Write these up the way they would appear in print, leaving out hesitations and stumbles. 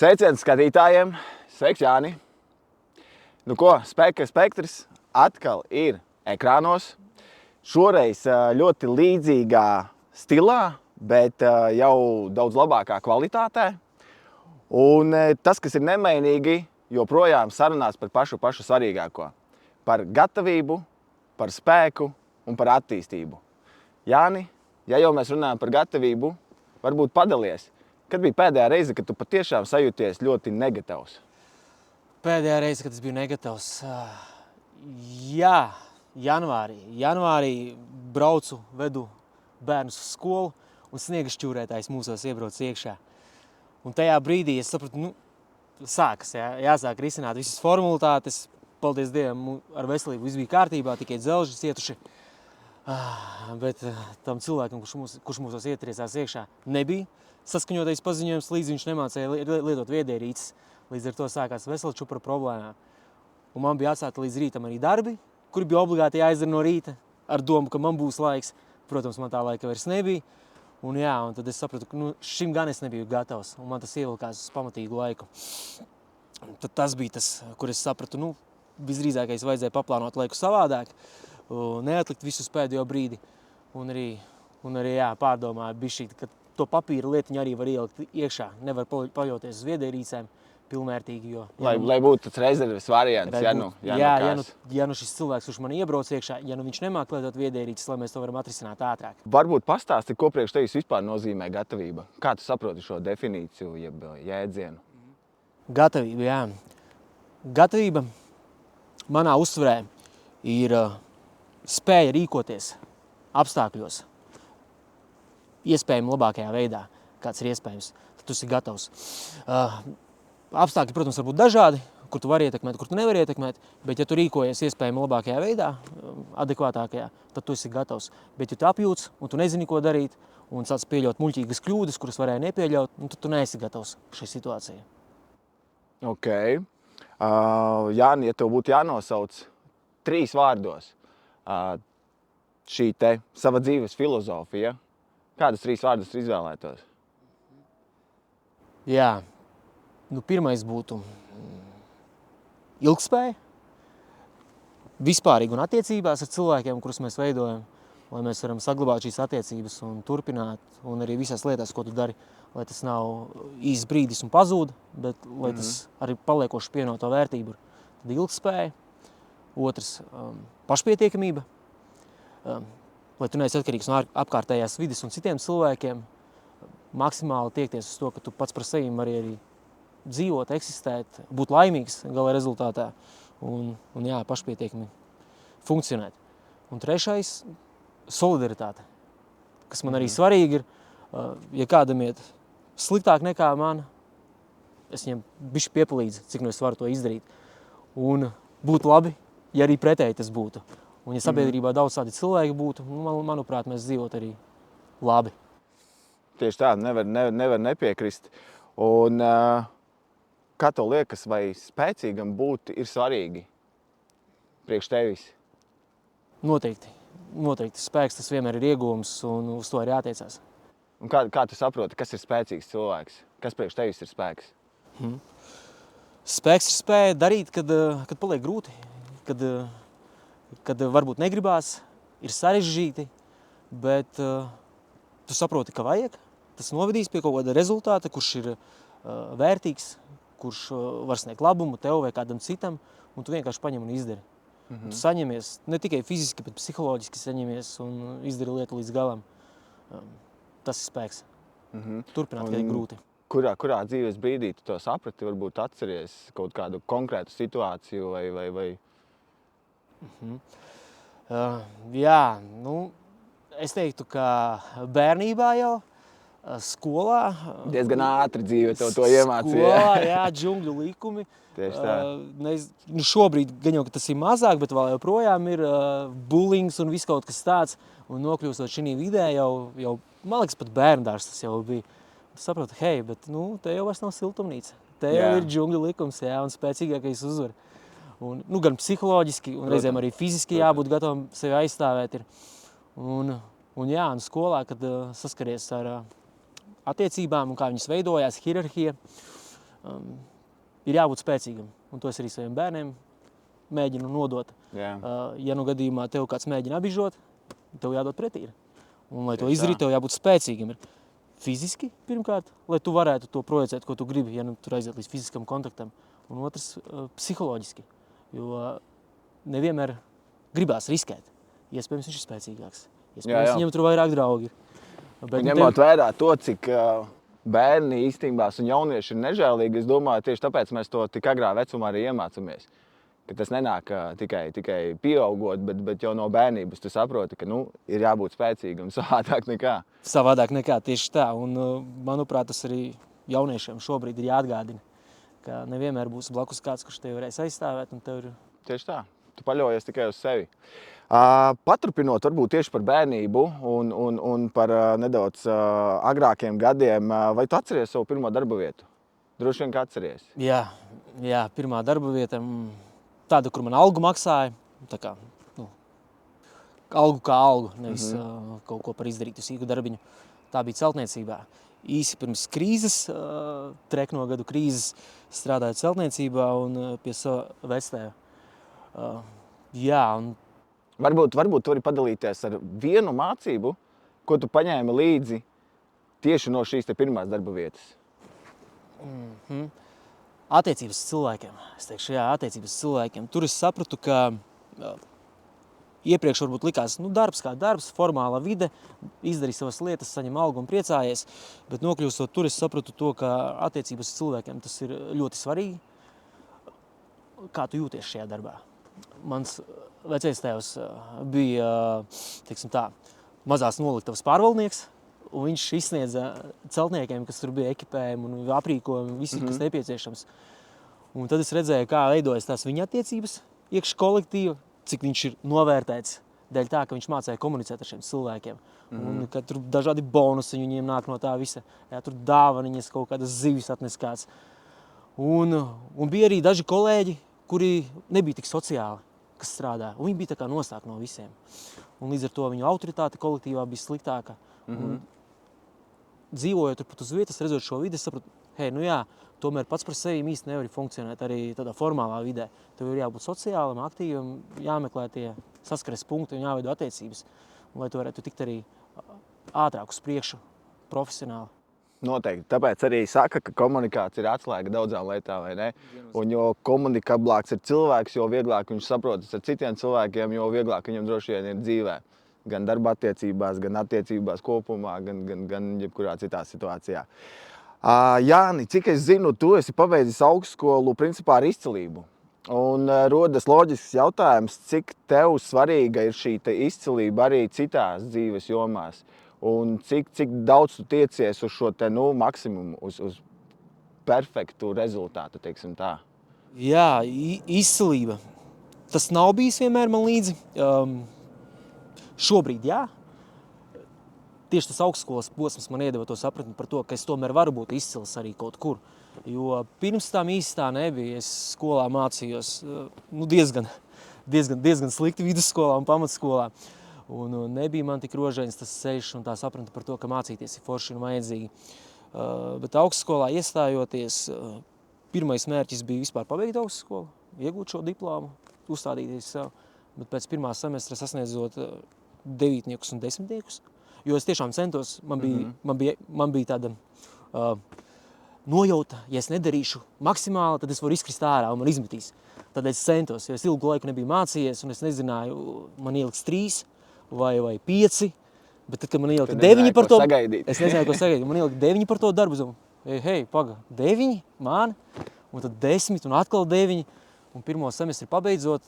Sveiciens skatītājiem! Sveiks, Jāni! Nu ko, Spēka spektrs atkal ir ekrānos. Šoreiz ļoti līdzīgā stilā, bet jau daudz labākā kvalitātē. Un tas, kas ir nemainīgi, joprojām sarunās par pašu svarīgāko. Par gatavību, par spēku un par attīstību. Jāni, ja jau mēs runājam par gatavību, varbūt padalies. Kad bija pēdējā reize, kad tu patiešām sajūties ļoti negatavs? Pēdējā reize, kad es biju negatavs? Jā, janvārī. Janvārī braucu, vedu bērnus uz skolu un sniega šķūrētājs mūsos iebrauc iekšā. Un tajā brīdī es sapratu, sākas, jāsāk risināt visas formalitātes. Paldies Dievam, ar veselību viss bija kārtībā, tikai dzelži cietuši. Bet tam cilvēkam, kurš mūsos ietriecās iekšā, nebija saskaņotais paziņojums, līdz viņš nemācēja lietot viedierīces. Līdz ar to sākās vesela čupra problēmā. Un man bija atstāti līdz rītam arī darbi, kuri bija obligāti jāizdara no rīta, ar domu, ka man būs laiks. Protams, man tā laika vairs nebija. Un tad es sapratu, ka šim gan es nebiju gatavs, un man tas ievilkās uz pamatīgu laiku. Tad tas bija tas, kur es sapratu, visdrīzākais vajadzēja paplānot laiku savādāk, neatlikt visu uz pēdējo brīdi. Un arī pārdomāju bišķīt, ka to papīra lietiņu arī var ielikt iekšā. Nevar paļauties uz viedierīcēm pilnvērtīgi, jo... Lai būtu tas rezerves variants, ja šis cilvēks, kurš man iebrauc iekšā, ja viņš nemāk lietot viedierīces, lai mēs to varam atrisināt ātrāk. Varbūt pastāsti, ko priekš tevis vispār nozīmē gatavība? Kā tu saproti šo definīciju, jeb jēdzienu? Gatavība, jā. Gatavība manā uztverē ir spēja rīkoties apstākļos iespējami labākajā veidā, kāds ir iespējams. Tad tu esi gatavs. Apstākļi, protams, var būt dažādi, kur tu vari ietekmēt, kur tu nevari ietekmēt, bet ja tu rīkojies iespējami labākajā veidā, adekvātākajā, tad tu esi gatavs. Bet ja tu apjūc un tu nezini, ko darīt, un sāc pieļaut muļķīgas kļūdas, kuras varēja nepieļaut, tad tu neesi gatavs šai situācijai. Ok. Jāni, ja tev būtu jānosauc 3 vārdos šī te sava dzīves filozofija, kādas 3 vārdus tu izvēlētos? Jā. Pirmais būtu ilgspēja, vispārīgi un attiecībās ar cilvēkiem, kurus mēs veidojam, lai mēs varam saglabāt šīs attiecības un turpināt, un arī visās lietās, ko tu dari, lai tas nav īsts brīdis un pazūd, bet lai tas arī paliekoši pievienoto vērtību. Tad ilgspēja. Otrs, pašpietiekamība, lai tu neesi atkarīgs no apkārtējās vides un citiem cilvēkiem, maksimāli tiekties uz to, ka tu pats par sevi arī dzīvot, eksistēt, būt laimīgs gala rezultātā un pašpietiekami funkcionēt. Un trešais, solidaritāte, kas man arī svarīgi ir, ja kādam iet sliktāk nekā man, es viņam bišķi piepalīdzu, cik es varu to izdarīt. Un būtu labi, ja arī pretēji tas būtu. Un ja sabiedrībā daudz tādi cilvēki būtu, manuprāt, mēs dzīvot arī labi. Tieši tā, nevar nepiekrist. Un kā tev liekas, vai spēcīgam būt ir svarīgi priekš tevis? Noteikti. Spēks tas vienmēr ir iegūms un uz to arī jātiecās. Un kā tu saproti, kas ir spēcīgs cilvēks? Kas priekš tevis ir spēks? Spēks ir spēja darīt, kad paliek grūti, kad varbūt negribās, ir sarežģīti, bet tu saproti, ka vajag. Tas novedīs pie kaut kāda rezultāta, kurš ir vērtīgs, kurš var sniegt labumu tev vai kādam citam, un tu vienkārši paņem un izdari. Tu saņemies ne tikai fiziski, bet psiholoģiski saņemies un izdari lietu līdz galam. Tas ir spēks. Turpināt, kad ir grūti. Kurā dzīves brīdī tu to saprati? Varbūt atceries kaut kādu konkrētu situāciju vai... Jā, es teiktu, ka bērnībā jau, skolā... Diezgan ātri dzīve tev to iemācīja. Skolā, džungļu likumi. Tieši tā. Šobrīd gan jau, ka tas ir mazāk, bet vēl joprojām ir bullings un viss kaut kas tāds. Un nokļūstot šī vidē jau, man liekas, pat bērndārs tas jau bija. Tu saproti, bet te jau vairs nav siltumnīca. Te jau ir džungļu likums, un spēcīgākais uzvar. Un, gan psiholoģiski, un reizēm arī fiziski jābūt gatavam sevi aizstāvēt. Un skolā, kad saskaries ar attiecībām un kā viņas veidojās, hierarhija, ir jābūt spēcīgam. Un to es arī saviem bērniem mēģinu nodot. Jā. Ja nu gadījumā tev kāds mēģina apbižot, tev jādod pretī. Un, lai to Tieši izdarītu, tā. tev jābūt spēcīgam. Fiziski, pirmkārt, lai tu varētu to projicēt, ko tu gribi, ja nu tur aiziet līdz fiziskam kontaktam. Un otrs, psiholoģiski, jo nevienmēr gribās riskēt. Iespējams, viņš ir spēcīgāks. Iespējams, viņam tur vairāk draugi ir. Bet, Ņemot vērā to, cik bērni īstenībā un jaunieši ir nežēlīgi, es domāju, tieši tāpēc mēs to tik agrā vecumā arī iemācāmies. Ka tas nenāk tikai pieaugot, bet jau no bērnības tu saproti, ka ir jābūt spēcīgam, savādāk nekā. Savādāk nekā, tieši tā. Un, manuprāt, tas arī jauniešiem šobrīd ir jāatgādina, ka nevienmēr būs blakus kāds, kurš tevi varēs aizstāvēt. Un tev ir... Tieši tā. Tu paļaujies tikai uz sevi. Paturpinot varbūt tieši par bērnību un par nedaudz agrākiem gadiem, vai tu atceries savu pirmo darba vietu? Droši vien, ka atceries. Jā, pirmā darba vieta, tāda, kur man algu maksāja, tā kā, algu kā algu, nevis kaut ko par izdarītu sīku darbiņu. Tā bija celtniecībā. Īsi pirms krīzes, trekno gadu krīzes, strādāju celtniecībā un pie sava vectēva. Un Varbūt tu vari padalīties ar vienu mācību, ko tu paņēmi līdzi tieši no šīs te pirmās darba vietas. Attiecības cilvēkiem. Es teikšu, attiecības cilvēkiem. Tur es sapratu, ka iepriekš varbūt likās, darbs kā darbs, formāla vide, izdarīja savas lietas, saņem algu un priecājies, bet nokļūstot tur, es sapratu to, ka attiecības cilvēkiem tas ir ļoti svarīgi. Kā tu jūties šajā darbā? Mans vecais tēvs bija, teiksim tā, mazās noliktavas pārvaldnieks, un viņš izsniedza celtniekiem, kas tur bija ekipējumi un aprīkojumi, visi, kas nepieciešams. Un tad es redzēju, kā veidojas tās viņa attiecības iekš kolektīva, cik viņš ir novērtēts dēļ tā, ka viņš mācīja komunicēt ar šiem cilvēkiem. Un ka tur dažādi bonusi viņiem nāk no tā visa. Jā, tur dāvaniņas, kaut kādas zivis atnes kāds. Un bija arī daži kolēģi, kuri nebija tik sociāli, kas strādā. Un viņi bija tā kā nostāk no visiem. Un līdz ar to viņu autoritāte kolektīvā bija sliktāka. Un dzīvojot tur pat uz vietas, redzot šo vidi, es sapratu, tomēr pats par sevi īsti nevar funkcionēt arī tādā formālā vidē. Tev ir jābūt sociālam, aktīvam, jāmeklē tie saskares punkti un jāveido attiecības. Un, lai tu varētu tikt arī ātrāk uz priekšu, profesionāli. Noteikti. Tāpēc arī saka, ka komunikācija ir atslēga daudzām lietām, vai ne? Un jo komunikablāks ir cilvēks, jo vieglāk viņš saprotas ar citiem cilvēkiem, jo vieglāk viņam droši vien ir dzīvē. Gan darba attiecībās, gan attiecībās kopumā, gan jebkurā citā situācijā. Jāni, cik es zinu, tu esi pabeidzis augstskolu principā ar izcilību. Un rodas loģisks jautājums, cik tev svarīga ir šī izcilība arī citās dzīves jomās. Un cik daudz tu tiecies uz šo maksimumu, uz perfektu rezultātu, teiksim tā? Jā, izcilība. Tas nav bijis vienmēr man līdzi. Šobrīd, jā. Tieši tas augstskolas posms man iedeva to sapratni par to, ka es tomēr varu būt izcils arī kaut kur. Jo pirms tam īsti tā nebija. Es skolā mācījos diezgan slikti vidusskolā un pamatskolā. Un nebija man tik rožains tas ceļš un tā sapratne par to, ka mācīties ir forši un vajadzīgi. Bet augstskolā iestājoties, pirmais mērķis bija vispār pabeigt augstskolu, iegūt šo diplomu, uzstādīties sev. Bet pēc pirmā semestra sasniedzot 9. un 10. Jo es tiešām centos, man bija tāda nojauta, ja es nedarīšu maksimāli, tad es varu izkrist ārā un man izmetīs. Tad es centos, jo es ilgu laiku nebiju mācījies un es nezināju, man ieliks 3 vai 5, bet tad, kad man ielika 9 par to, es nezināju, ko sagaidīt. Man ielika 9 par to darbu, paga, 9 man, un tad 10 un atkal 9, un pirmo semestri pabeidzot,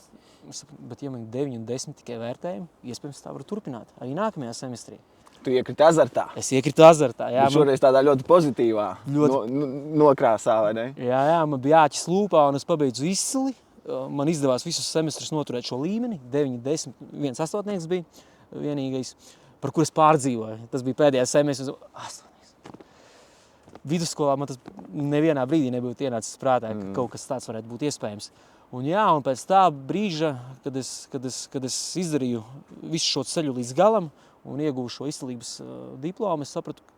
bet ja man 9 un 10 tikai vērtējumi, iespējams tā varu turpināt arī nākamajā semestrī. Tu iekriti azartā. Es iekrītu azartā, jā. Šoreiz tādā ļoti pozitīvā nokrāsā, vai ne? Jā, man bija jāķis lūpā un es pabeidzu izcili. Man izdevās visus semestrus noturēt šo līmeni, 9, 10, viens astotnieks bija vienīgais, par kur es pārdzīvoju. Tas bija pēdējais semestris, astotnieks. Vidusskolā man tas nevienā brīdī nebūtu ienācis prātā, ka kaut kas tāds varētu būt iespējams. Un pēc tā brīža, kad es izdarīju visu šo ceļu līdz galam un ieguvu šo izcilības diplomu, es sapratu, ka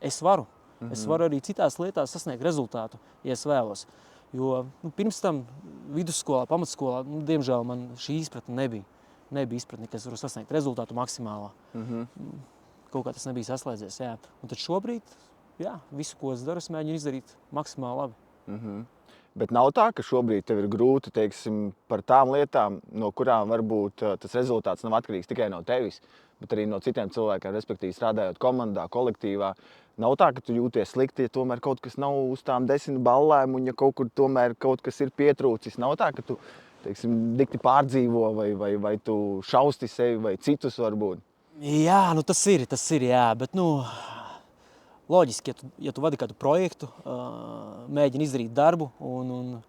es varu. Es varu arī citās lietās sasniegt rezultātu, ja es vēlos. Jo pirms tam vidusskolā, pamatskolā, diemžēl man šī izpratne nebija. Nebija izpratne, ka es varu sasniegt rezultātu maksimālā. Kaut kā tas nebija saslēdzies, jā. Un tad šobrīd, jā, visu, ko es daru, es mēģinu izdarīt maksimāli labi. Bet nav tā, ka šobrīd tev ir grūti, teiksim, par tām lietām, no kurām varbūt tas rezultāts nav atkarīgs tikai no tevis, bet arī no citiem cilvēkiem, respektīvi strādājot komandā, kolektīvā. Nav tā, ka tu jūties slikti, ja tomēr kaut kas nav uz tām 10 ballēm un ja kaut kur tomēr kaut kas ir pietrūcis. Nav tā, ka tu, teiksim, dikti pārdzīvo vai tu šausti sevi vai citus varbūt. Jā, tas ir, jā, bet, loģiski, ja tu vadi kādu projektu, mēģini izdarīt darbu un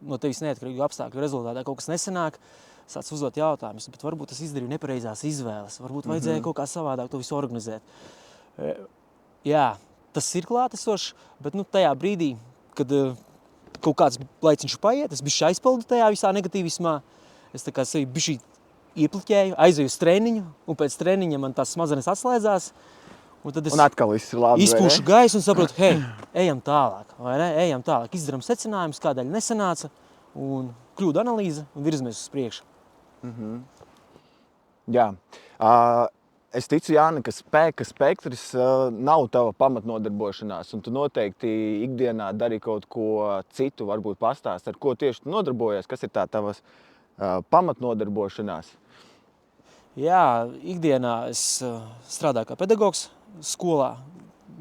no tevis neatkarīgu apstākļu rezultātā kaut kas nesanāk, sāc uzdot jautājumus, bet varbūt es izdarīju nepareizās izvēles, varbūt vajadzēja kaut kā savādāk to visu organizēt. Jā, tas ir klātesošs, bet tajā brīdī, kad kaut kāds laiciņš paiet, es bišķi aizpildu tajā visā negatīvismā, es tā kā sevi bišķi iepliķēju, aizēju uz treniņu, un pēc treniņa man tās smadzenes atslēdzās. Un tad es izpūšu gaisu un saprotu, hei, ejam tālāk, vai ne? Ejam tālāk, izdaram secinājumus, kādēļ nesanāca, un kļūdu analīze un virzamies uz priekšu. Jā. Es ticu, Jāni, ka spēka spektrs nav tava pamatnodarbošanās, un tu noteikti ikdienā dari kaut ko citu, varbūt pastāst, ar ko tieši tu nodarbojies, kas ir tā tavas pamatnodarbošanās? Jā, ikdienā es strādāju kā pedagogs skolā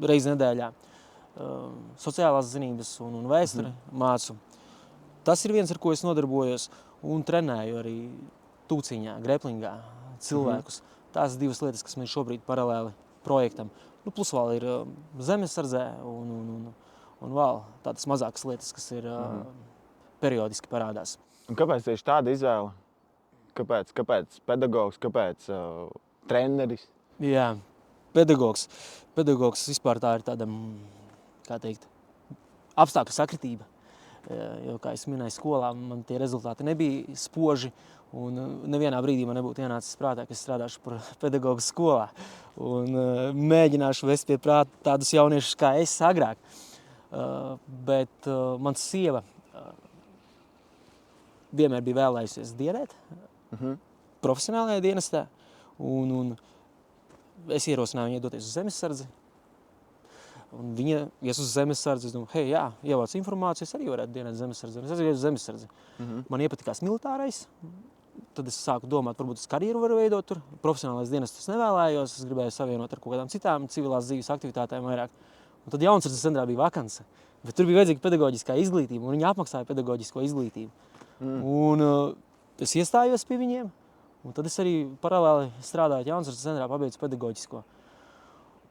reizi nedēļā. Sociālās zinības un vēsturi mācu. Tas ir viens, ar ko es nodarbojos, un trenēju arī tūciņā, greplingā cilvēkus. Tās divas lietas, kas man šobrīd paralēli projektam. Plus vēl ir zemesardzē un vēl tādas mazākas lietas, kas ir periodiski parādās. Un kāpēc tieši tāda izvēle? Kāpēc pedagogs, kāpēc treneris? Jā, pedagogs. Pedagogs vispār tā ir tāda, kā teikt, apstākļu sakritība. Jo, kā es minēju, skolā man tie rezultāti nebija spoži, un nevienā brīdī man nebūtu ienācis prātā, ka es strādāšu par pedagogu skolā. Un mēģināšu vest pie prāta tādus jauniešus kā es agrāk. Bet mans sieva vienmēr bija vēlējusies dienēt profesionālajā dienestā, un es ierosināju viņai doties uz zemesardzi. Un viņa ies uz zemesardzi, es domāju, hei, jā, ievāc informāciju, es arī varētu dienēt zemesardzi. Es aizgāju uz zemesardzi. Man iepatikās militārais, tad es sāku domāt, varbūt es karjeru varu veidot tur. Profesionālais dienestus nevēlējos, es gribēju savienot ar kaut kādām citām civilās dzīves aktivitātēm vairāk. Un tad Jaunsardzes centrā bija vakance, bet tur bija vajadzīga pedagoģiskā izglītība, un viņi apmaksāja pedagoģisko izglītību. Un es iestājos pie viņiem, un tad es arī paralēli strādāju Jaunsardzes centrā, pabeidzu pedagoģisko.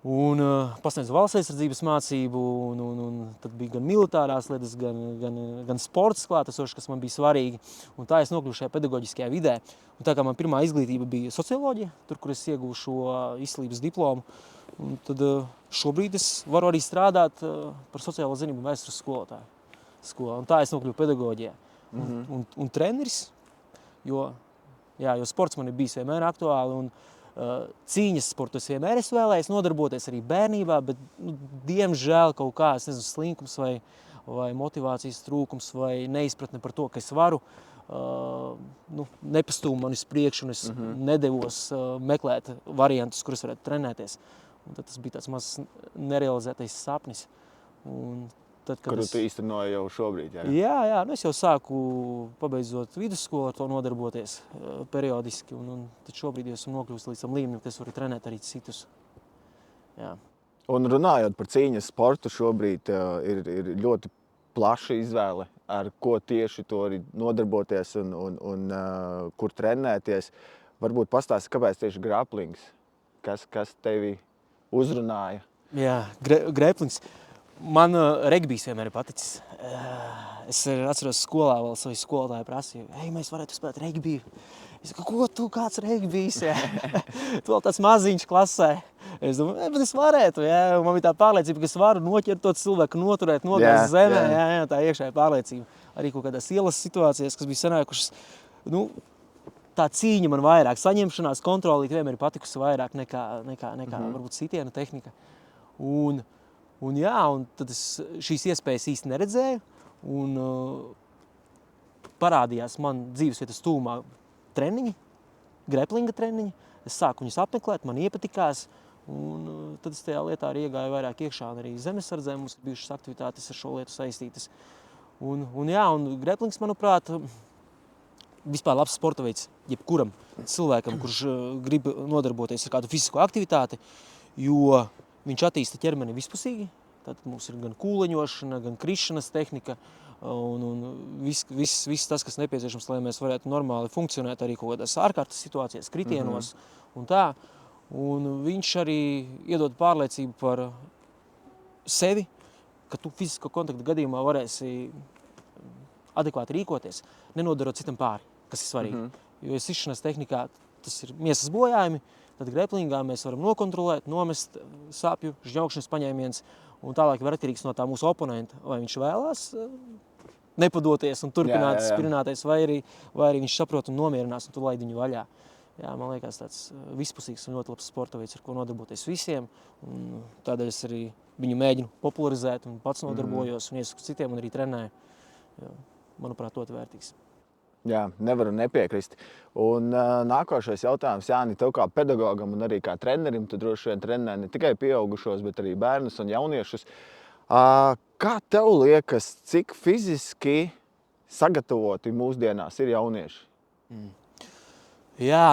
Un pasniedzu valsts aizsardzības mācību, un tad bija gan militārās lietas, gan sports klātesošs, kas man bija svarīgi. Un tā es nokļuvu šajā pedagoģiskajā vidē. Un tā kā man pirmā izglītība bija socioloģija, tur, kur es ieguvu šo izcilības diplomu, un tad šobrīd es varu arī strādāt par sociālo zinību un vēstures skolotāju. Un tā es nokļuvu pedagoģijā. Un treneris, jo sports man ir bijis vienmēr aktuāli, un cīņas sportu es vienmēr esmu vēlējies nodarboties arī bērnībā, bet, diemžēl kaut kā, es nezinu, slinkums vai motivācijas trūkums vai neizpratne par to, ka es varu, nepastūma man uz priekšu, un es nedevos meklēt variantus, kurus varētu trenēties. Un tad tas bija tāds mazs nerealizētais sapnis. Un tad, kuru tu īstenoji jau šobrīd, jā? Jā, es jau sāku, pabeidzot vidusskolu, ar to nodarboties periodiski, un tad šobrīd esmu nokļuvis līdz tam līmenim, ka es varu trenēt arī citus. Jā. Un runājot par cīņas sportu, šobrīd ir ļoti plaša izvēle, ar ko tieši to arī nodarboties un kur trenēties. Varbūt pastāsti, kāpēc tieši graplings? Kas tevi uzrunāja? Jā, graplings. Man regbijs vienmēr ir paticis. Es atceros skolā vēl savu skolotāju prasīju, mēs varētu spēlēt regbiju. Es saku, ko tu, kāds regbijs? Tu vēl tāds maziņš klasē. Es domāju, bet es varētu. Jā. Man bija tā pārliecība, ka es varu noķert to cilvēku, noturēt, nogāzt zemē. Jā, tā iekšēja pārliecība. Arī kaut kādās ielas situācijās, kas bija sanākušas. Tā cīņa man vairāk, saņemšanās kontrolīt vienmēr ir patikusi vairāk nekā varbūt sitiena tehnika. Un Un tad es šīs iespējas īsti neredzēju. Un parādījās man dzīvesvietas tūmā treniņi, greplinga treniņi. Es sāku viņus apmeklēt, man iepatikās. Un tad es tajā lietā arī iegāju vairāk iekšā. Un arī zemesardzē mums ir bijušas aktivitātes ar šo lietu saistītas. Un greplings, manuprāt, vispār labs sporta veids jebkuram cilvēkam, kurš grib nodarboties ar kādu fizisko aktivitāti, jo viņš attīsta ķermeni vispusīgi. Tātad mums ir gan kūleņošana, gan krišanas tehnika un viss tas, kas nepieciešams, lai mēs varētu normāli funkcionēt arī kaut kādās ārkārtas situācijās, kritienos un tā. Un viņš arī iedod pārliecību par sevi, ka tu fizisko kontaktu gadījumā varēsi adekvāti rīkoties, nenodarot citam pāri, kas ir svarīgi. Jo sišanas tehnikā tas ir miesas bojājumi, tad greplingā mēs varam nokontrolēt, nomest sāpju, žņaukšanas paņēmiens, un tālāk ir atkarīgs no tā mūsu oponenta, vai viņš vēlās nepadoties un turpināt spirināties, vai arī viņš saprot un nomierinās, un tu laid viņu vaļā. Jā, man liekas, tāds vispusīgs un ļoti labs sporta veids, ar ko nodarboties visiem. Un tādēļ es arī viņu mēģinu popularizēt un pats nodarbojos un iesaku citiem un arī trenēju. Jā, manuprāt, ļoti vērtīgs. Jā, nevaru nepiekrist. Un nākošais jautājums, Jāni, tev kā pedagogam un arī kā trenerim, tu droši vien trenē ne tikai pieaugušos, bet arī bērnus un jauniešus. Kā tev liekas, cik fiziski sagatavoti mūsdienās ir jaunieši? Jā,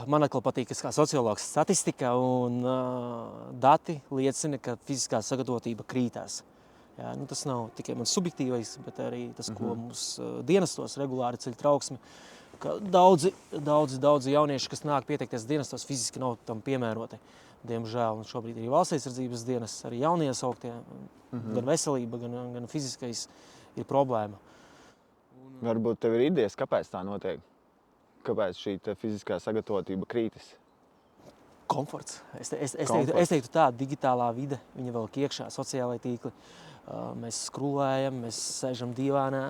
man atkal patīk, kā sociologs statistika un dati liecina, ka fiziskā sagatavotība krītās. Jā, tas nav tikai mans subjektīvais, bet arī tas, ko mums dienestos regulāri ceļ trauksmi. Ka daudzi jaunieši, kas nāk pieteikties dienestos, fiziski nav tam piemēroti. Diemžēl, un šobrīd arī valsts aizsardzības dienas, arī jaunie sauktie, gan veselība, gan fiziskais ir problēma. Varbūt tev ir idejas, kāpēc tā notiek? Kāpēc šī fiziskā sagatavotība krītas? Komforts. Es teiktu tā, digitālā vide, viņa vēl iekšā, sociālai tīkli. Mēs skrulējam, mēs sēžam divānā,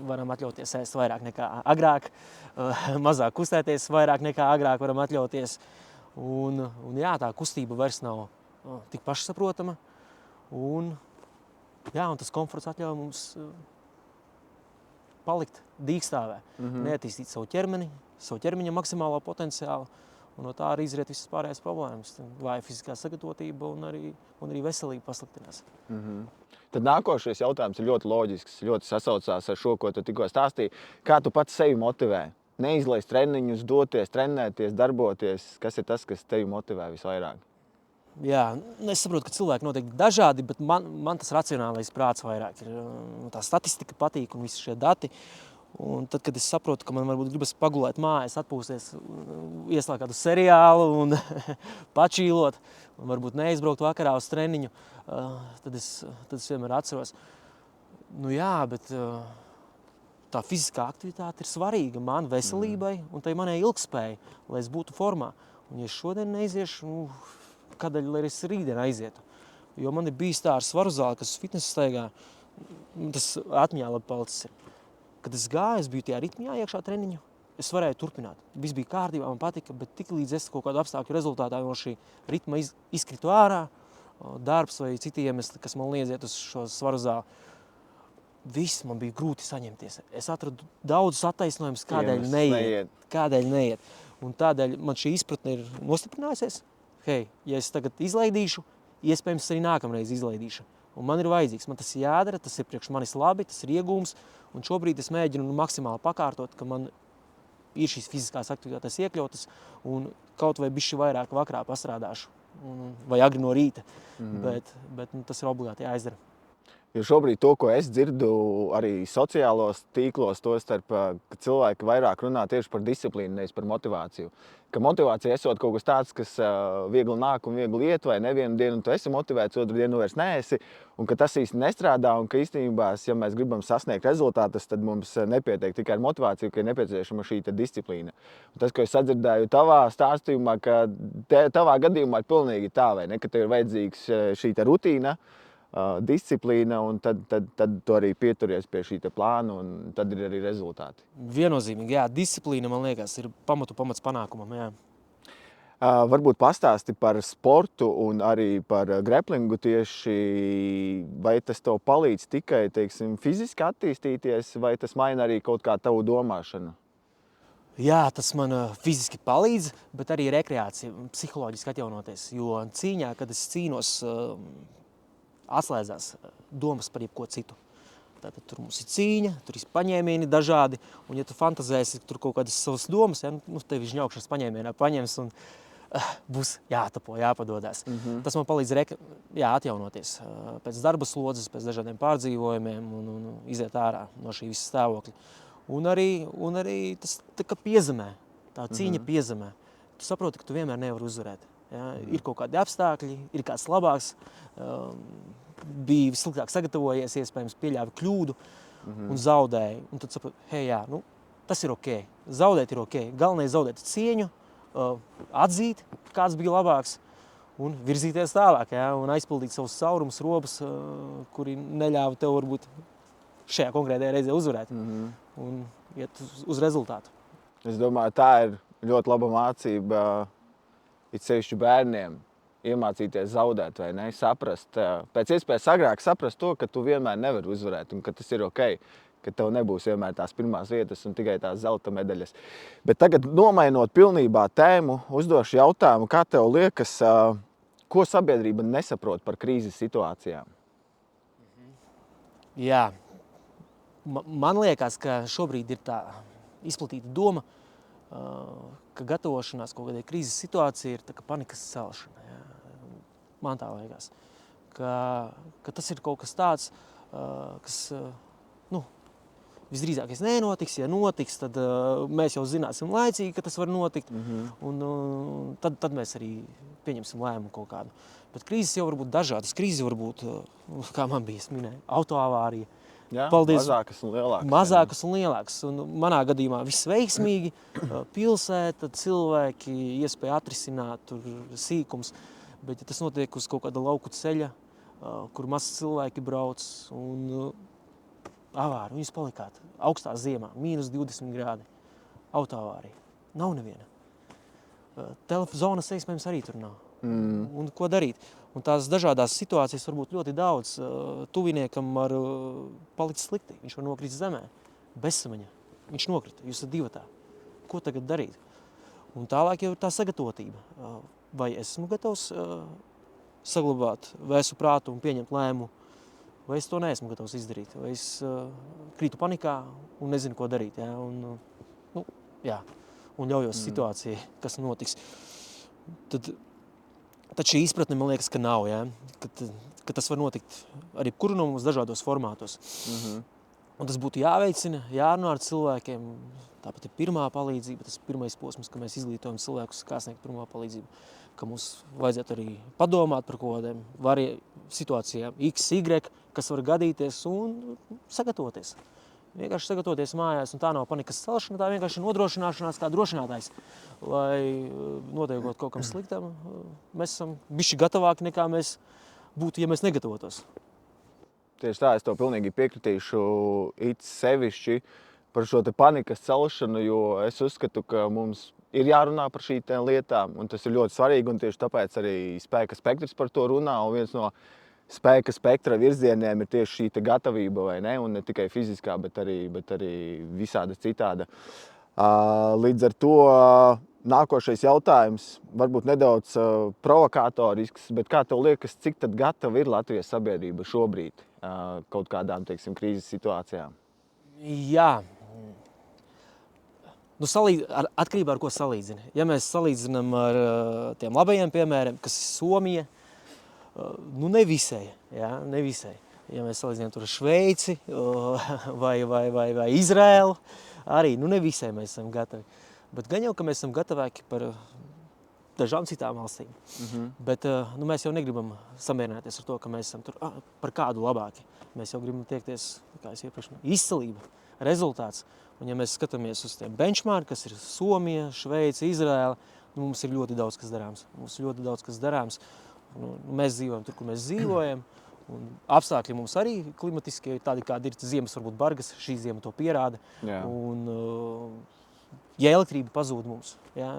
varam atļauties ēst vairāk nekā agrāk, mazāk kustēties vairāk nekā agrāk varam atļauties. Un tā kustība vairs nav tik pašsaprotama. Un tas komforts atļauj mums palikt dīkstāvē, neattīstīt savu ķermeņa maksimālo potenciālu, un no tā arī izriet visas pārējās problēmas. Vāja fiziskā sagatavotība un arī veselība pasliktinās. Tad nākošais jautājums ir ļoti loģisks, ļoti sasaucās ar šo, ko tu tikko stāstīji. Kā tu pats sevi motivē? Neizlaist treniņus, doties, trenēties, darboties? Kas ir tas, kas tevi motivē visvairāk? Jā, es saprotu, ka cilvēki noteikti dažādi, bet man tas racionālais prāts vairāk ir. Tā statistika patīk un visi šie dati. Un tad, kad es saprotu, ka man varbūt gribas pagulēt mājās, atpūsties, ieslēgt kādu seriālu un pačīlot, un varbūt neizbraukt vakarā uz treniņu, tad es vienmēr atceros. Bet tā fiziskā aktivitāte ir svarīga man veselībai un tai manai ilgspējai, lai es būtu formā. Un ja es šodien neiziešu, kādēļ, lai es rītdien aizietu. Jo man ir bijis tā ar svaru zāli, kas fitnesa staigā, tas atmiņā labi palicis ir. Kad es gāju, es biju tajā ritmijā iekšā treniņu, es varēju turpināt. Viss bija kārtībā, man patika, bet tik līdz es kaut kādu apstākļu rezultātā no šī ritma izkritu ārā, darbs vai citi iemesli, kas man liedz iet uz šo svaru zāli, viss man bija grūti saņemties. Es atradu daudzus attaisnojumus, kādēļ neiet. Un tādēļ man šī izpratne ir nostiprinājusies. Hei, ja es tagad izlaidīšu, iespējams arī nākamreiz izlaidīšu. Un man ir vajadzīgs, man tas jādara, tas ir priekš manis labi, tas ir iegūms. Un šobrīd es mēģinu maksimāli pakārtot, ka man ir šīs fiziskās aktivitātes iekļautas un kaut vai bišķi vairāk vakarā pastrādāšu vai agri no rīta. Bet tas ir obligāti jāizdara. Jo šobrīd to, ko es dzirdu arī sociālos tīklos, to starp, ka cilvēki vairāk runā tieši par disciplīnu, nevis par motivāciju. Ka motivācija esot kaut kas tāds, kas viegli nāk un viegli iet, vai nevienu dienu tu esi motivēts, otru dienu vairs neesi, un ka tas īsti nestrādā, un ka īstenībā, ja mēs gribam sasniegt rezultātus, tad mums nepietiek tikai ar motivāciju, ka ir nepieciešama šī disciplīna. Un tas, ko es sadzirdēju tavā stāstījumā, ka tavā gadījumā ir pilnīgi tā, vai ne, ka tev ir vajadzīgs šī rutīna, disciplīna, un tad tu arī pieturies pie šī plāna, un tad ir arī rezultāti. Viennozīmīgi, jā, disciplīna, man liekas, ir pamats panākumam, jā. Varbūt pastāsti par sportu un arī par greplingu tieši, vai tas tev palīdz tikai, teiksim, fiziski attīstīties, vai tas maina arī kaut kā tavu domāšanu? Jā, tas man fiziski palīdz, bet arī rekreācija, psiholoģiski atjaunoties. Jo cīņā, kad es cīnos, atslēdzās domas par jebko citu. Tātad tur mums ir cīņa, tur ir paņēmieni dažādi, un ja tu fantazēsi tur kaut kādas savas domas, ja, nu tevi žņaukšanas paņēmienā paņems un būs jātapo, jāpadodās. Tas man palīdz atjaunoties pēc darba slodzes, pēc dažādiem pārdzīvojumiem un iziet ārā no šī visa stāvokļa. Un arī tas tā kā piezemē, tā cīņa piezemē. Tu saproti, ka tu vienmēr nevari uzvarēt. Ja? Ir kaut kādi apstākļi, ir kāds labāks, bija sliktāk sagatavojies, iespējams pieļāva kļūdu un zaudēja. Un tad saproti, jā, nu, tas ir ok. Zaudēt ir ok. Galvenais zaudēt cieņu, atzīt, kāds bija labāks un virzīties tālāk, ja? Un aizpildīt savus caurumus, robus, kuri neļāva tev varbūt šajā konkrētajā reizē uzvarēt un iet uz rezultātu. Es domāju, tā ir ļoti laba mācība it sevišķi bērniem. Iemācīties zaudēt vai ne, saprast, pēc iespējas agrāk saprast to, ka tu vienmēr nevari uzvarēt un ka tas ir ok, ka tev nebūs vienmēr tās pirmās vietas un tikai tās zelta medaļas. Bet tagad, nomainot pilnībā tēmu, uzdošu jautājumu, kā tev liekas, ko sabiedrība nesaprot par krīzes situācijām? Jā, man liekas, ka šobrīd ir tā izplatīta doma, ka gatavošanās kaut kādai krīzes situācijai ir tā kā panikas celšana. Jā. Man tā liekas, ka tas ir kaut kas tāds, kas visdrīzākais nenotiks. Ja notiks, tad mēs jau zināsim laicīgi, ka tas var notikt, un tad mēs arī pieņemsim lēmumu kaut kādu. Bet krīzes jau var būt dažādas. Krīzes var būt, kā man bija minēja, autoavārija. Jā, paldies, mazākas un lielākas. Mazākas un lielākas. Un manā gadījumā viss veiksmīgi, pilsēta, cilvēki, iespēja atrisināt tur sīkums. Bet ja tas notiek uz kaut kāda lauku ceļa, kur maz cilvēki brauc un avāri, un jūs palikāt augstā ziemā, -20 grādi, autoavārija. Nav neviena. Telezonas iespējams arī tur nav. Un ko darīt? Un tās dažādās situācijas var būt ļoti daudz. Tuviniekam var palikt slikti. Viņš var nokrist zemē. Bezsamaņa. Viņš nokrita. Jūs esat divatā. Ko tagad darīt? Un tālāk jau ir tā sagatavotība. Vai esmu gatavs saglabāt vēsu prātu un pieņemt lēmumu, vai es to neesmu gatavs izdarīt? Vai es krītu panikā un nezinu, ko darīt? Ja? Un ļaujos situācijai, kas notiks. Tad šī izpratne, man liekas, ka nav, ja? Ka tas var notikt arī kuru no mums dažādos formātos. Un tas būtu jāveicina, jārunā ar cilvēkiem. Tāpat ir pirmā palīdzība, tas pirmais posms, ka mēs izglītojam cilvēkus, kā sniegt pirmā palīdzību. Ka mums vajadzētu arī padomāt par kaut kādiem situācijām X, Y, kas var gadīties un sagatavoties. Vienkārši sagatavoties mājās, un tā nav panikas celšana, tā vienkārši nodrošināšanās kā drošinātājs. Lai notiekot kaut kam sliktam, mēs esam bišķi gatavāki nekā mēs būtu, ja mēs negatavotos. Tieši tā, es to pilnīgi piekritīšu it sevišķi par šo te panikas celšanu, jo es uzskatu, ka mums ir jārunā par šīm lietām, un tas ir ļoti svarīgi, un tieši tāpēc arī spēka spektrs par to runā, un viens no spēka spektra virzieniem ir tieši šī te gatavība, vai ne? Un ne tikai fiziskā, bet arī visāda citāda. Līdz ar to nākošais jautājums, varbūt nedaudz provokatorisks, bet kā tev liekas, cik tad gatava ir Latvijas sabiedrība šobrīd kaut kādām, teiksim, krīzes situācijām? Jā. Atkarībā ar ko salīdzina. Ja mēs salīdzinām ar tiem labajiem piemēriem, kas ir Somija, nevisai, jā, nevisai. Ja mēs salīdzinām tur ar Šveici vai Izraēlu, arī nevisai mēs esam gatavi. Bet gan jau, ka mēs esam gatavāki par dažām citām valstīm. Bet mēs jau negribam samierināties ar to, ka mēs esam tur par kādu labāki. Mēs jau gribam tiekties, kā es iepriekš, izcilība, rezultāts. Un ja mēs skatāmies uz tiem benchmark, kas ir Somija, Šveice, Izraēla, mums ir ļoti daudz, kas darāms. Mēs dzīvojam tur, kur mēs dzīvojam. Un apstākļi mums arī klimatiskie, tādi kādi ir ziemas, varbūt bargas, šī ziema to pierāda. Un ja elektrība pazūd mums, jā,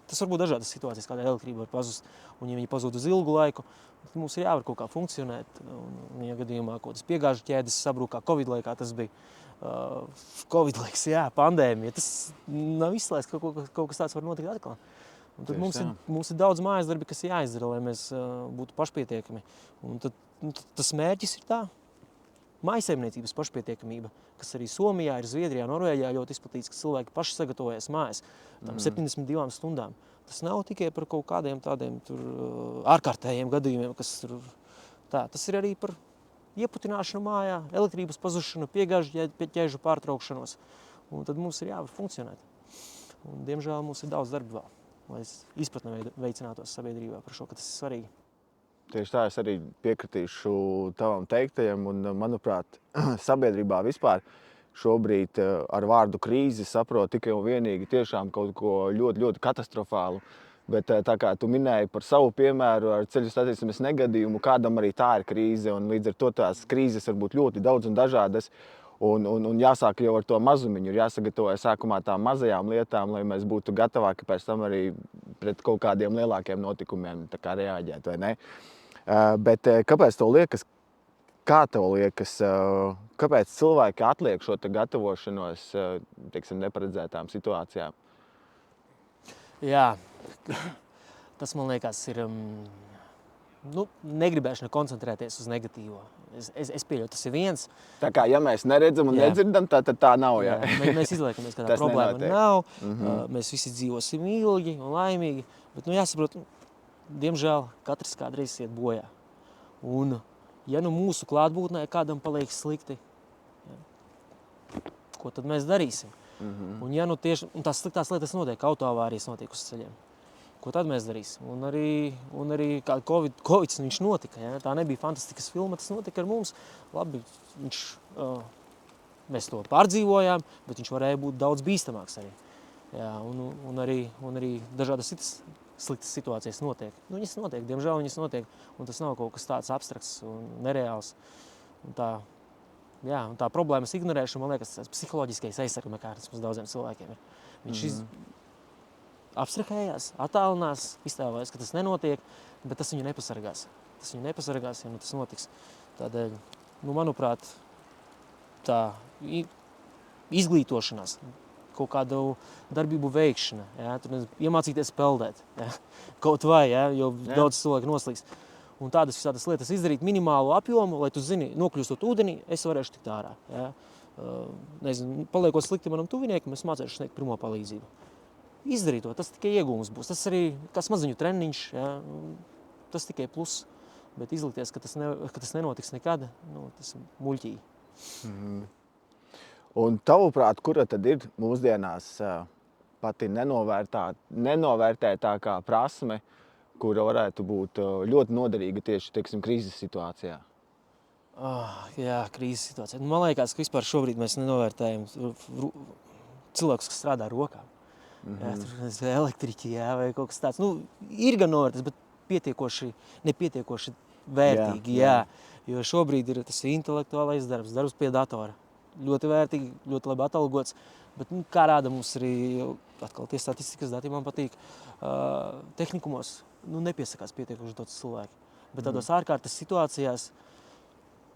tas var būt dažādas situācijas, kādā elektrība var pazust, un ja viņi pazūd uz ilgu laiku, tad mums ir jāvar kaut kā funkcionēt, un ja gadījumā kaut kas piegāžu ķēdes sabrūk, kā Covid laikā tas bija, Covid laiks, jā, pandēmija, tas nav izslēgts, ka kaut kas tāds var notikt atkal. Un tad mums ir daudz mājas darbi, kas jāizdara, lai mēs būtu pašpietiekami. Un tad tas mērķis ir tā, mājasaimniecības pašpietiekamība, kas arī Somijā, ir Zviedrijā, Norvēģijā ļoti izplatīts, ka cilvēki paši sagatavojas mājas tam 72 stundām. Tas nav tikai par kaut kādiem tādiem tur ārkārtējiem gadījumiem, kas tur tā. Tas ir arī par ieputināšanu mājā, elektrības pazušanu, piegāžu ķēžu pārtraukšanos. Un tad mums ir jāvar funkcionēt. Un, diemžēl mums ir daudz darba vēl, lai izpratne veicinātos sabiedrībā par šo, ka tas ir svarīgi. Tieši tā, es arī piekritīšu tavam teiktajam, un, manuprāt, sabiedrībā vispār šobrīd ar vārdu krīzi saprot tikai un vienīgi tiešām kaut ko ļoti, ļoti katastrofālu. Bet tā kā tu minēji par savu piemēru ar ceļu satiksmes negadījumu, kādam arī tā ir krīze, un līdz ar to tās krīzes var būt ļoti daudz un dažādas. Un jāsāk jau ar to mazumiņu, ir jāsagatavojas sākumā tām mazajām lietām, lai mēs būtu gatavāki pēc tam arī pret kaut kādiem lielākiem notikumiem tā kā reaģēt, vai ne? Bet kāpēc tev liekas, kāpēc cilvēki atliek šo gatavošanos, teiksim, neparedzētām situācijām? Jā, tas man liekas ir negribēšana koncentrēties uz negatīvo. Es pieļauju, tas ir viens. Tā kā, ja mēs neredzam un nedzirdam, tad tā nav, jā? Mēs izliekamies, ka tā problēma nav. Mēs visi dzīvosim ilgi un laimīgi, bet jāsaprot, diemžēl katrs kādreiz iet bojā. Un, ja mūsu klātbūtnē kādam paliek slikti, ko tad mēs darīsim? Un ja tieši tās sliktās lietas notiek, autoavārijas notiek uz ceļiem, ko tad mēs darīsim? Un arī kā Covids viņš notika, ja? Tā nebija fantastikas filma, tas notika ar mums. Labi, mēs to pārdzīvojām, bet viņš varēja būt daudz bīstamāks arī. Jā, un arī dažādas citas sliktas situācijas notiek. Viņas notiek, diemžēl viņas notiek, un tas nav kaut kas tāds abstrakts un nereāls. Un tā problēmas ignorēšana, man liekas, tas psiholoģiskais aizsargmekārtas mums daudziem cilvēkiem ir. Viņš abstrahējās, attālinās, iztēlojas, ka tas nenotiek, bet tas viņu nepasargās. Tas viņu nepasargās, ja tas notiks. Tādēļ, manuprāt, tā izglītošanās, kaut kādu darbību veikšana, iemācīties peldēt, kaut vai, jo daudz cilvēku noslīkst. Un tādas lietas izdarīt minimālu apjomu, lai tu zini, nokļūstot ūdenī, es varēšu tikt ārā. Nezinu, paliekot slikti manam tuviniekam, es mācīšu sniegt pirmo palīdzību. Izdarīt to, tas tikai iegūms būs. Tas arī kā smadziņu treniņš, tas tikai plus. Bet izlikties, ka tas nenotiks nekad, tas ir muļķīgi. Un tavuprāt, kura tad ir mūsdienās pati nenovērtētākā prasme, kura varētu būt ļoti noderīga tieši, teiksim, krīzes situācijā? Jā, krīzes situācijā. Man liekas, ka vispār šobrīd mēs nenovērtējam cilvēkus, kas strādā ar rokām. Tur elektriķi, vai kaut kas tāds. Ir gan novērtēts, bet nepietiekoši vērtīgi. Jā. Jo šobrīd ir tas intelektuālais darbs pie datora. Ļoti vērtīgi, ļoti labi atalgots. Bet, kā rāda mums arī, atkal tie statistikas dati man patīk, tehnikumos nepiesakās pietiekoši daudz cilvēki. Bet tādos ārkārtas situācijās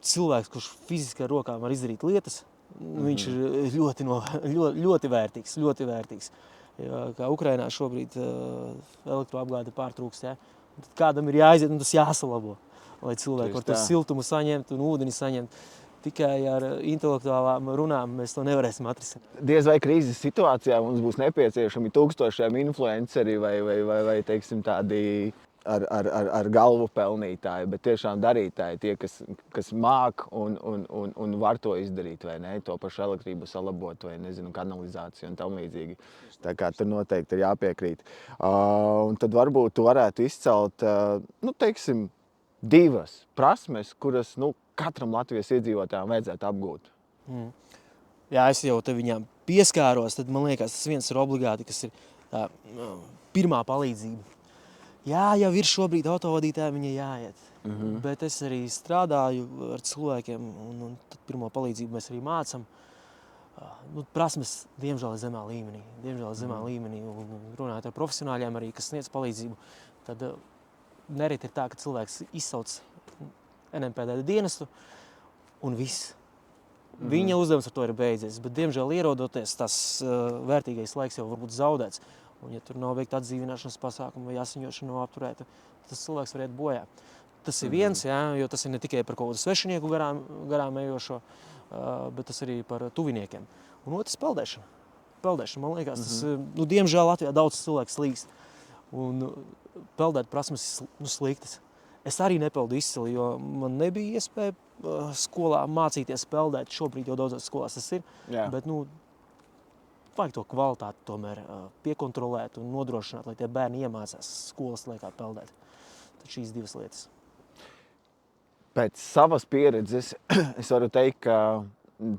cilvēks, kurš fiziski ar rokām var izdarīt lietas, viņš ir ļoti vērtīgs, ļoti vērtīgs. Kā Ukrainā šobrīd elektroapgāde pārtrūkst, tad kādam ir jāaiziet un tas jāsalabo, lai cilvēki var to siltumu saņemt un ūdeni saņemt. Tikai ar intelektuālām runām mēs to nevarēsim atrisināt. Diez vai krīzes situācijā mums būs nepieciešami tūkstošiem influenceri vai teiksim, tādi ar galvu pelnītāji, bet tiešām darītāji, tie, kas māk un var to izdarīt, vai ne? To pašu elektrību salabot, vai nezinu, kanalizāciju un tam līdzīgi. Tā kā tur noteikti ir jāpiekrīt. Un tad varbūt tu varētu izcelt, teiksim, divas prasmes, kuras, katram Latvijas iedzīvotājiem vajadzētu apgūt. Jā, es jau te viņām pieskāros, tad man liekas, tas viens ir obligāti, kas ir tā pirmā palīdzība. Jā, jau ir šobrīd autovadītāji, viņa jāiet. Bet es arī strādāju ar cilvēkiem, un tad pirmo palīdzību mēs arī mācam. Prasmes, diemžēl, ir zemā līmenī. Un runājot ar profesionāļiem arī, kas sniedz palīdzību, tad nereti ir tā, ka cilvēks izsauc NMPD dienestu un viss. Viņa uzdevums ar to ir beidzies, bet, diemžēl, ierodoties, tas vērtīgais laiks jau varbūt zaudēts. Un, ja tur nav veikta atdzīvināšanas pasākuma vai asiņošana nav apturēta, tas cilvēks var iet bojā. Tas ir viens, jo tas ir ne tikai par kaut kādu svešinieku garām ejošo, bet tas arī par tuviniekiem. Un otrs – peldēšana. Man liekas, tas, diemžēl Latvijā daudz cilvēku slīkst. Un peldēt prasmes ir sliktas. Es arī nepeldu izcili, jo man nebija iespēja skolā mācīties peldēt. Šobrīd jau daudzās skolās tas ir. Jā. Bet, vajag to kvalitāti tomēr piekontrolēt un nodrošināt, lai tie bērni iemācās skolas laikā peldēt. Tad šīs divas lietas. Pēc savas pieredzes es varu teikt, ka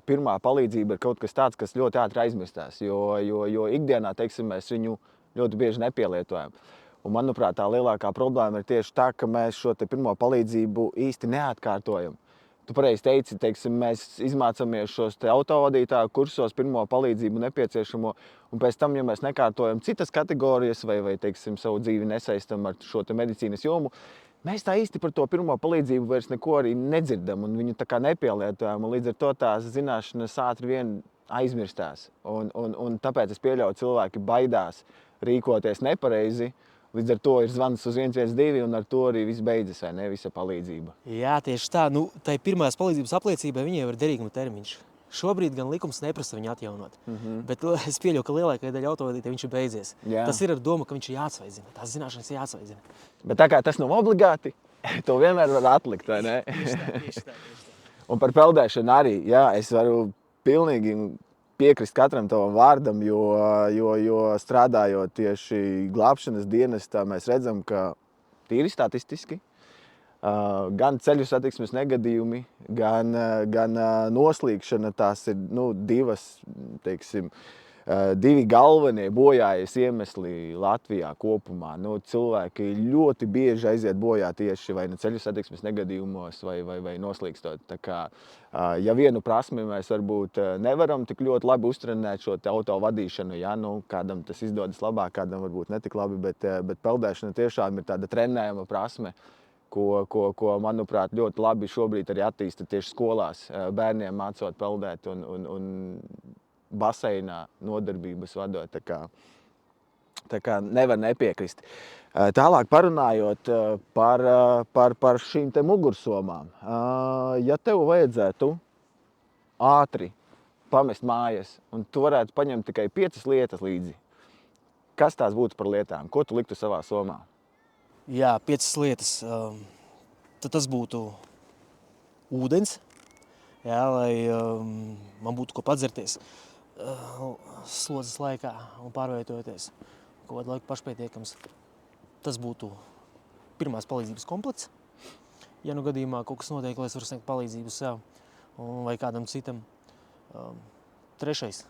pirmā palīdzība ir kaut kas tāds, kas ļoti ātri aizmirstās, jo ikdienā, teiksim, mēs viņu ļoti bieži nepielietojam. Un, manuprāt, tā lielākā problēma ir tieši tā, ka mēs šo te pirmo palīdzību īsti neatkārtojam. Tu pareizi teici, teiksim, mēs izmācāmies šos te autovadītāju kursos pirmo palīdzību nepieciešamo, un pēc tam, ja mēs nekārtojam citas kategorijas vai teiksim, savu dzīvi nesaistam ar šo te medicīnas jomu, mēs tā īsti par to pirmo palīdzību vairs neko arī nedzirdam un viņu tā kā nepielietojam, un līdz ar to tās zināšanas ātri vien aizmirstās. Un tāpēc es pieļauju, cilvēki baidās rīkoties nepareizi. Līdz ar to ir zvans uz 112 un ar to arī viss beidzas, vai ne, visa palīdzība. Jā, tieši tā. Tai pirmās palīdzības apliecībai viņai ir derīguma termiņš. Šobrīd gan likums neprasa viņu atjaunot. Bet es pieļauju, ka lielākajai daļai autovadītāji viņš ir beidzies. Jā. Tas ir ar domu, ka viņš ir jāatsvaidzina. Tās zināšanas ir jāatsvaidzina. Bet tā kā tas nav obligāti, to vienmēr var atlikt, vai ne? Tieši tā. Un par peldēšanu arī, jā, es varu pilnīgi piekrist katram tavam vārdam, jo strādājot tieši glābšanas dienestā, mēs redzam, ka tīri statistiski gan ceļu satiksmes negadījumi, gan noslīkšana, tās ir divas, teiksim, divi galvenie bojājas iemesli Latvijā kopumā. Cilvēki ļoti bieži aiziet bojā tieši vai ceļu satiksmes negadījumos vai noslīkstot. Tā kā, ja vienu prasmi mēs varbūt nevaram tik ļoti labi uztrenēt šo auto vadīšanu, ja, kādam tas izdodas labāk, kādam varbūt netik labi, bet peldēšana tiešām ir tāda trenējama prasme, ko manuprāt, ļoti labi šobrīd arī attīsta tieši skolās, bērniem mācot peldēt un baseinā nodarbības vadot. Tā kā nevar nepiekrist. Tālāk parunājot par šīm te mugursomām. Ja tev vajadzētu ātri pamest mājas un tu varētu paņemt tikai 5 lietas līdzi, kas tās būtu par lietām? Ko tu liktu savā somā? Jā, 5 lietas. Tad tas būtu ūdens, jā, lai man būtu ko padzerties slodzes laikā un pārvietojoties kaut kādu laiku pašpietiekams. Tas būtu pirmās palīdzības komplekts. Ja gadījumā kaut kas notiek, lai es varu sniegt palīdzību sev vai kādam citam. Trešais.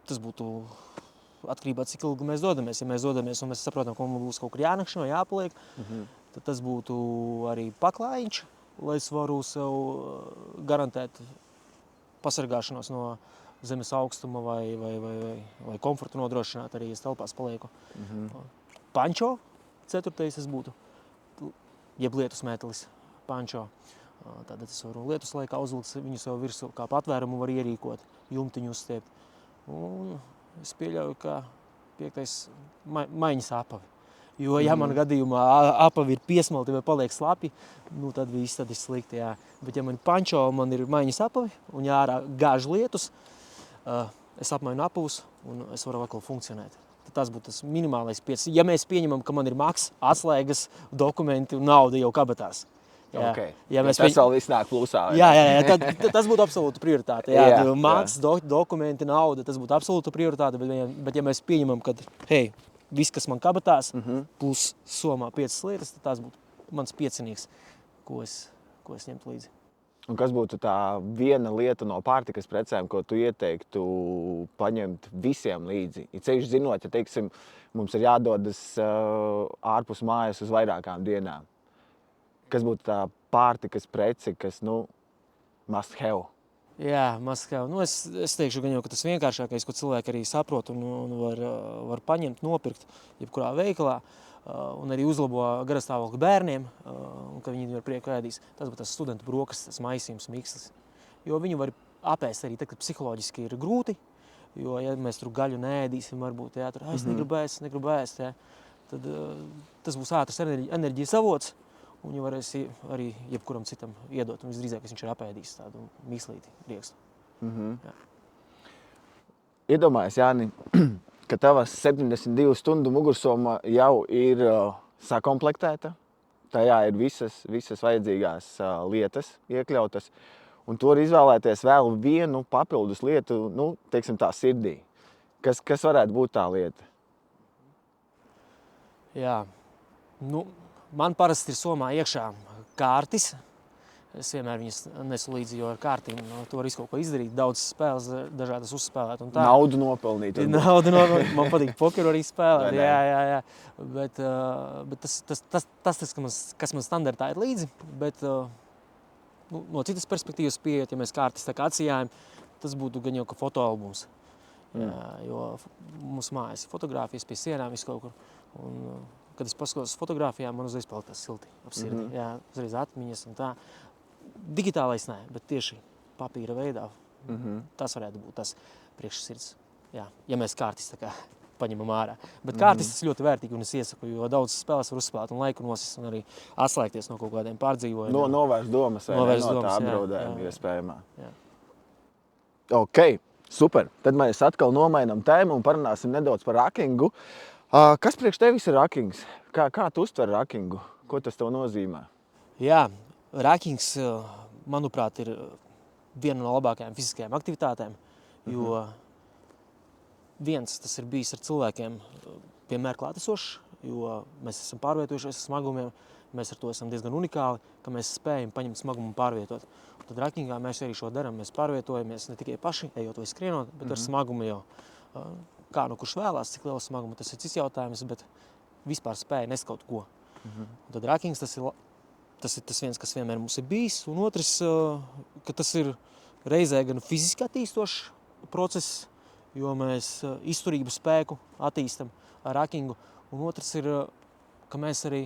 Tas būtu atkarībā, cik ilgi mēs dodamies. Ja mēs dodamies un mēs saprotam, ka mums būs kaut kur jānakšņo, jāpaliek, tad tas būtu arī paklājiņš, lai es varu sev garantēt pasargāšanos no zemes augstuma vai komfortu nodrošināt arī, ja telpās palieku. Pančo, 4. tas būtu, jeb lietus mētelis, pančo. Tātad es varu lietus laikā uzvilkt viņu sev virsū, kā patvērumu var ierīkot, jumtiņu uzstiept. Un es pieļauju, ka 5. maiņas apavi. Jo, ja man gadījumā apavi ir piesmalti vai paliek slapi, tad viss tad ir slikti, jā. Bet ja man pančo, man ir maiņas apavi un ja ārā gāž lietus, es apmainu apavus un es varu atkal funkcionēt. Tad tas būtu tas minimālais 5. Ja mēs pieņemam, ka man ir maks, atslēgas, dokumenti un nauda jau kabatās. Jā. Okay. Ja tas vēl viss nāk plusā. Jā, tad tas būtu absolūta prioritāte. Jā, maks, dokumenti, nauda, tas būtu absolūta prioritāte, bet ja mēs pieņemam, ka, hei, viss, kas man kabatās, plus somā 5 lietas, tad tās būtu mans piecinieks, ko es ņemtu līdzi. Un kas būtu tā viena lieta no pārtikas precēm, ko tu ieteiktu paņemt visiem līdzi? Ir ceļš zinot, ja, teiksim, mums ir jādodas ārpus mājas uz vairākām dienām. Kas būtu tā pārtikas prece, kas, must have? Jā, Maskava. Nu, es teikšu, gan jau, ka tas vienkāršākais, ko cilvēki arī saprot un var paņemt, nopirkt jebkurā veikalā, un arī uzlabo garastāvokli bērniem, un ka viņi var prieku ēdīs. Tas būtu tas studentu brokastis, tas maisījums, mikslis. Jo viņu var apēst arī tad, kad psiholoģiski ir grūti, jo, ja mēs tur gaļu neēdīsim, varbūt, jā, tur, es negribu ēst, jā, tad tas būs ātrs enerģijas avots, un jau varēs arī jebkuram citam iedot, un visdrīzāk, viņš ir apēdījis tādu mīkslīti riekstu. Iedomājies, Jāni, ka tavas 72 stundu mugursoma jau ir sakomplektēta. Tajā ir visas vajadzīgās lietas iekļautas. Un tu vari izvēlēties vēl vienu papildus lietu, nu, teiksim tā, sirdī. Kas varētu būt tā lieta? Jā, nu, man parasti ir somā iekšā kārtis. Es vienmēr viņas nesu līdzi, jo ar kārtīm tu vari kaut ko izdarīt, daudz spēles, dažādas uzspēlēt un tā. Naudu nopelnīt. Naudu nopelnīt, man patīk pokeru arī spēlēt, jā. Bet tas, kas man standartā ir līdzi, bet no citas perspektīvas pieejot, ja mēs kārtis tā kā atsijājam, tas būtu gan jau ka fotoalbums. Jo mums mājas fotogrāfijas pie sienām visu kaut kur. Un, kad es paskatos fotogrāfijām, man uzreiz paliek tas silti ap sirdi. Jā, uzreiz atmiņas un tā. Digitālais nē, bet tieši papīra veidā. Tas varētu būt tas priekšsirds. Jā, ja mēs kārtis tā kā paņemam ārā. Bet kārtis tas ļoti vērtīgi un es iesaku, jo daudz spēles var uzspēlēt un laiku nosist un arī atslēgties no kaut kādiem pārdzīvojumiem. Novērst domas vai no tā apdraudējuma iespējamā. Jā. Ok, super. Tad mēs atkal nomainām tēmu un parunāsim nedaudz par rakingu. Kas priekš tevis ir rakings? Kā tu uztver rakingu? Ko tas tev nozīmē? Jā, rakings, manuprāt, ir viena no labākajām fiziskajām aktivitātēm, jo viens, tas ir bijis ar cilvēkiem vienmēr klātesošs, jo mēs esam pārvietojušies ar smagumiem, mēs ar to esam diezgan unikāli, ka mēs spējam paņemt smagumu un pārvietot. Un tad rakingā mēs arī šo daram, mēs pārvietojamies ne tikai paši, ejot vai skrienot, bet ar smagumu jau. Kā no kurš vēlās, cik liela smaguma, tas ir cits jautājums, bet vispār spēja nest kaut ko. Un tad rakings tas ir tas viens, kas vienmēr mums ir bijis, un otrs, ka tas ir reizē gan fiziski attīstošs process, jo mēs izturību spēku attīstam ar rakingu, un otrs ir, ka mēs arī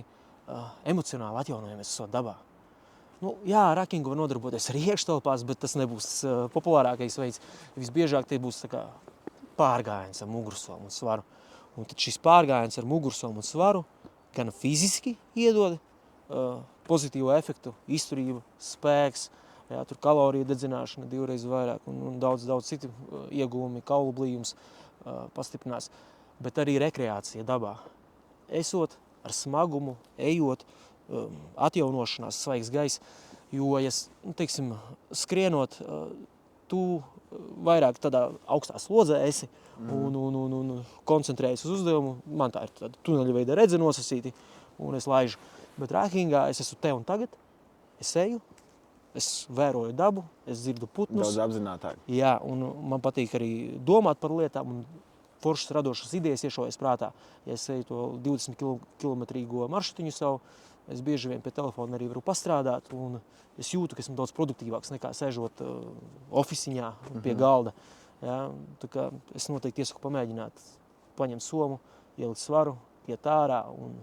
emocionāli atjaunojamies savā dabā. Nu, jā, ar rakingu var nodarboties arī iekštelpās, bet tas nebūs populārākais veids. Visbiežāk tie būs tā kā pārgājiens ar mugursomu un svaru. Un tad šis pārgājiens ar mugursomu un svaru gan fiziski iedod pozitīvu efektu, izturību, spēks, jā, tur kaloriju dedzināšana 2 reizes vairāk un daudz citu ieguvumi, kaulu blījums pastiprinās, bet arī rekreācija dabā. Esot ar smagumu, ejot, atjaunošanās, svaigs gaiss, jo, ja, teiksim, skrienot, tu vairāk tādā augstā slodzē esi un koncentrējies uz uzdevumu. Man tā ir tāda tuneļa veida redze nosacīti un es laižu. Bet rakingā es esmu te un tagad, es eju, es vēroju dabu, es dzirdu putnus. Daudz apzinātāk. Jā, un man patīk arī domāt par lietām un foršas radošas idejas iešaujas prātā. Ja es eju to 20 kilometrīgo maršrutiņu savu, es bieži vien pie telefona arī varu pastrādāt un es jūtu, ka esmu daudz produktīvāks nekā sēžot ofisiņā pie galda. Jā, tā kā es noteikti iesaku pamēģināt, paņemt somu, ielikt svaru, iet ārā un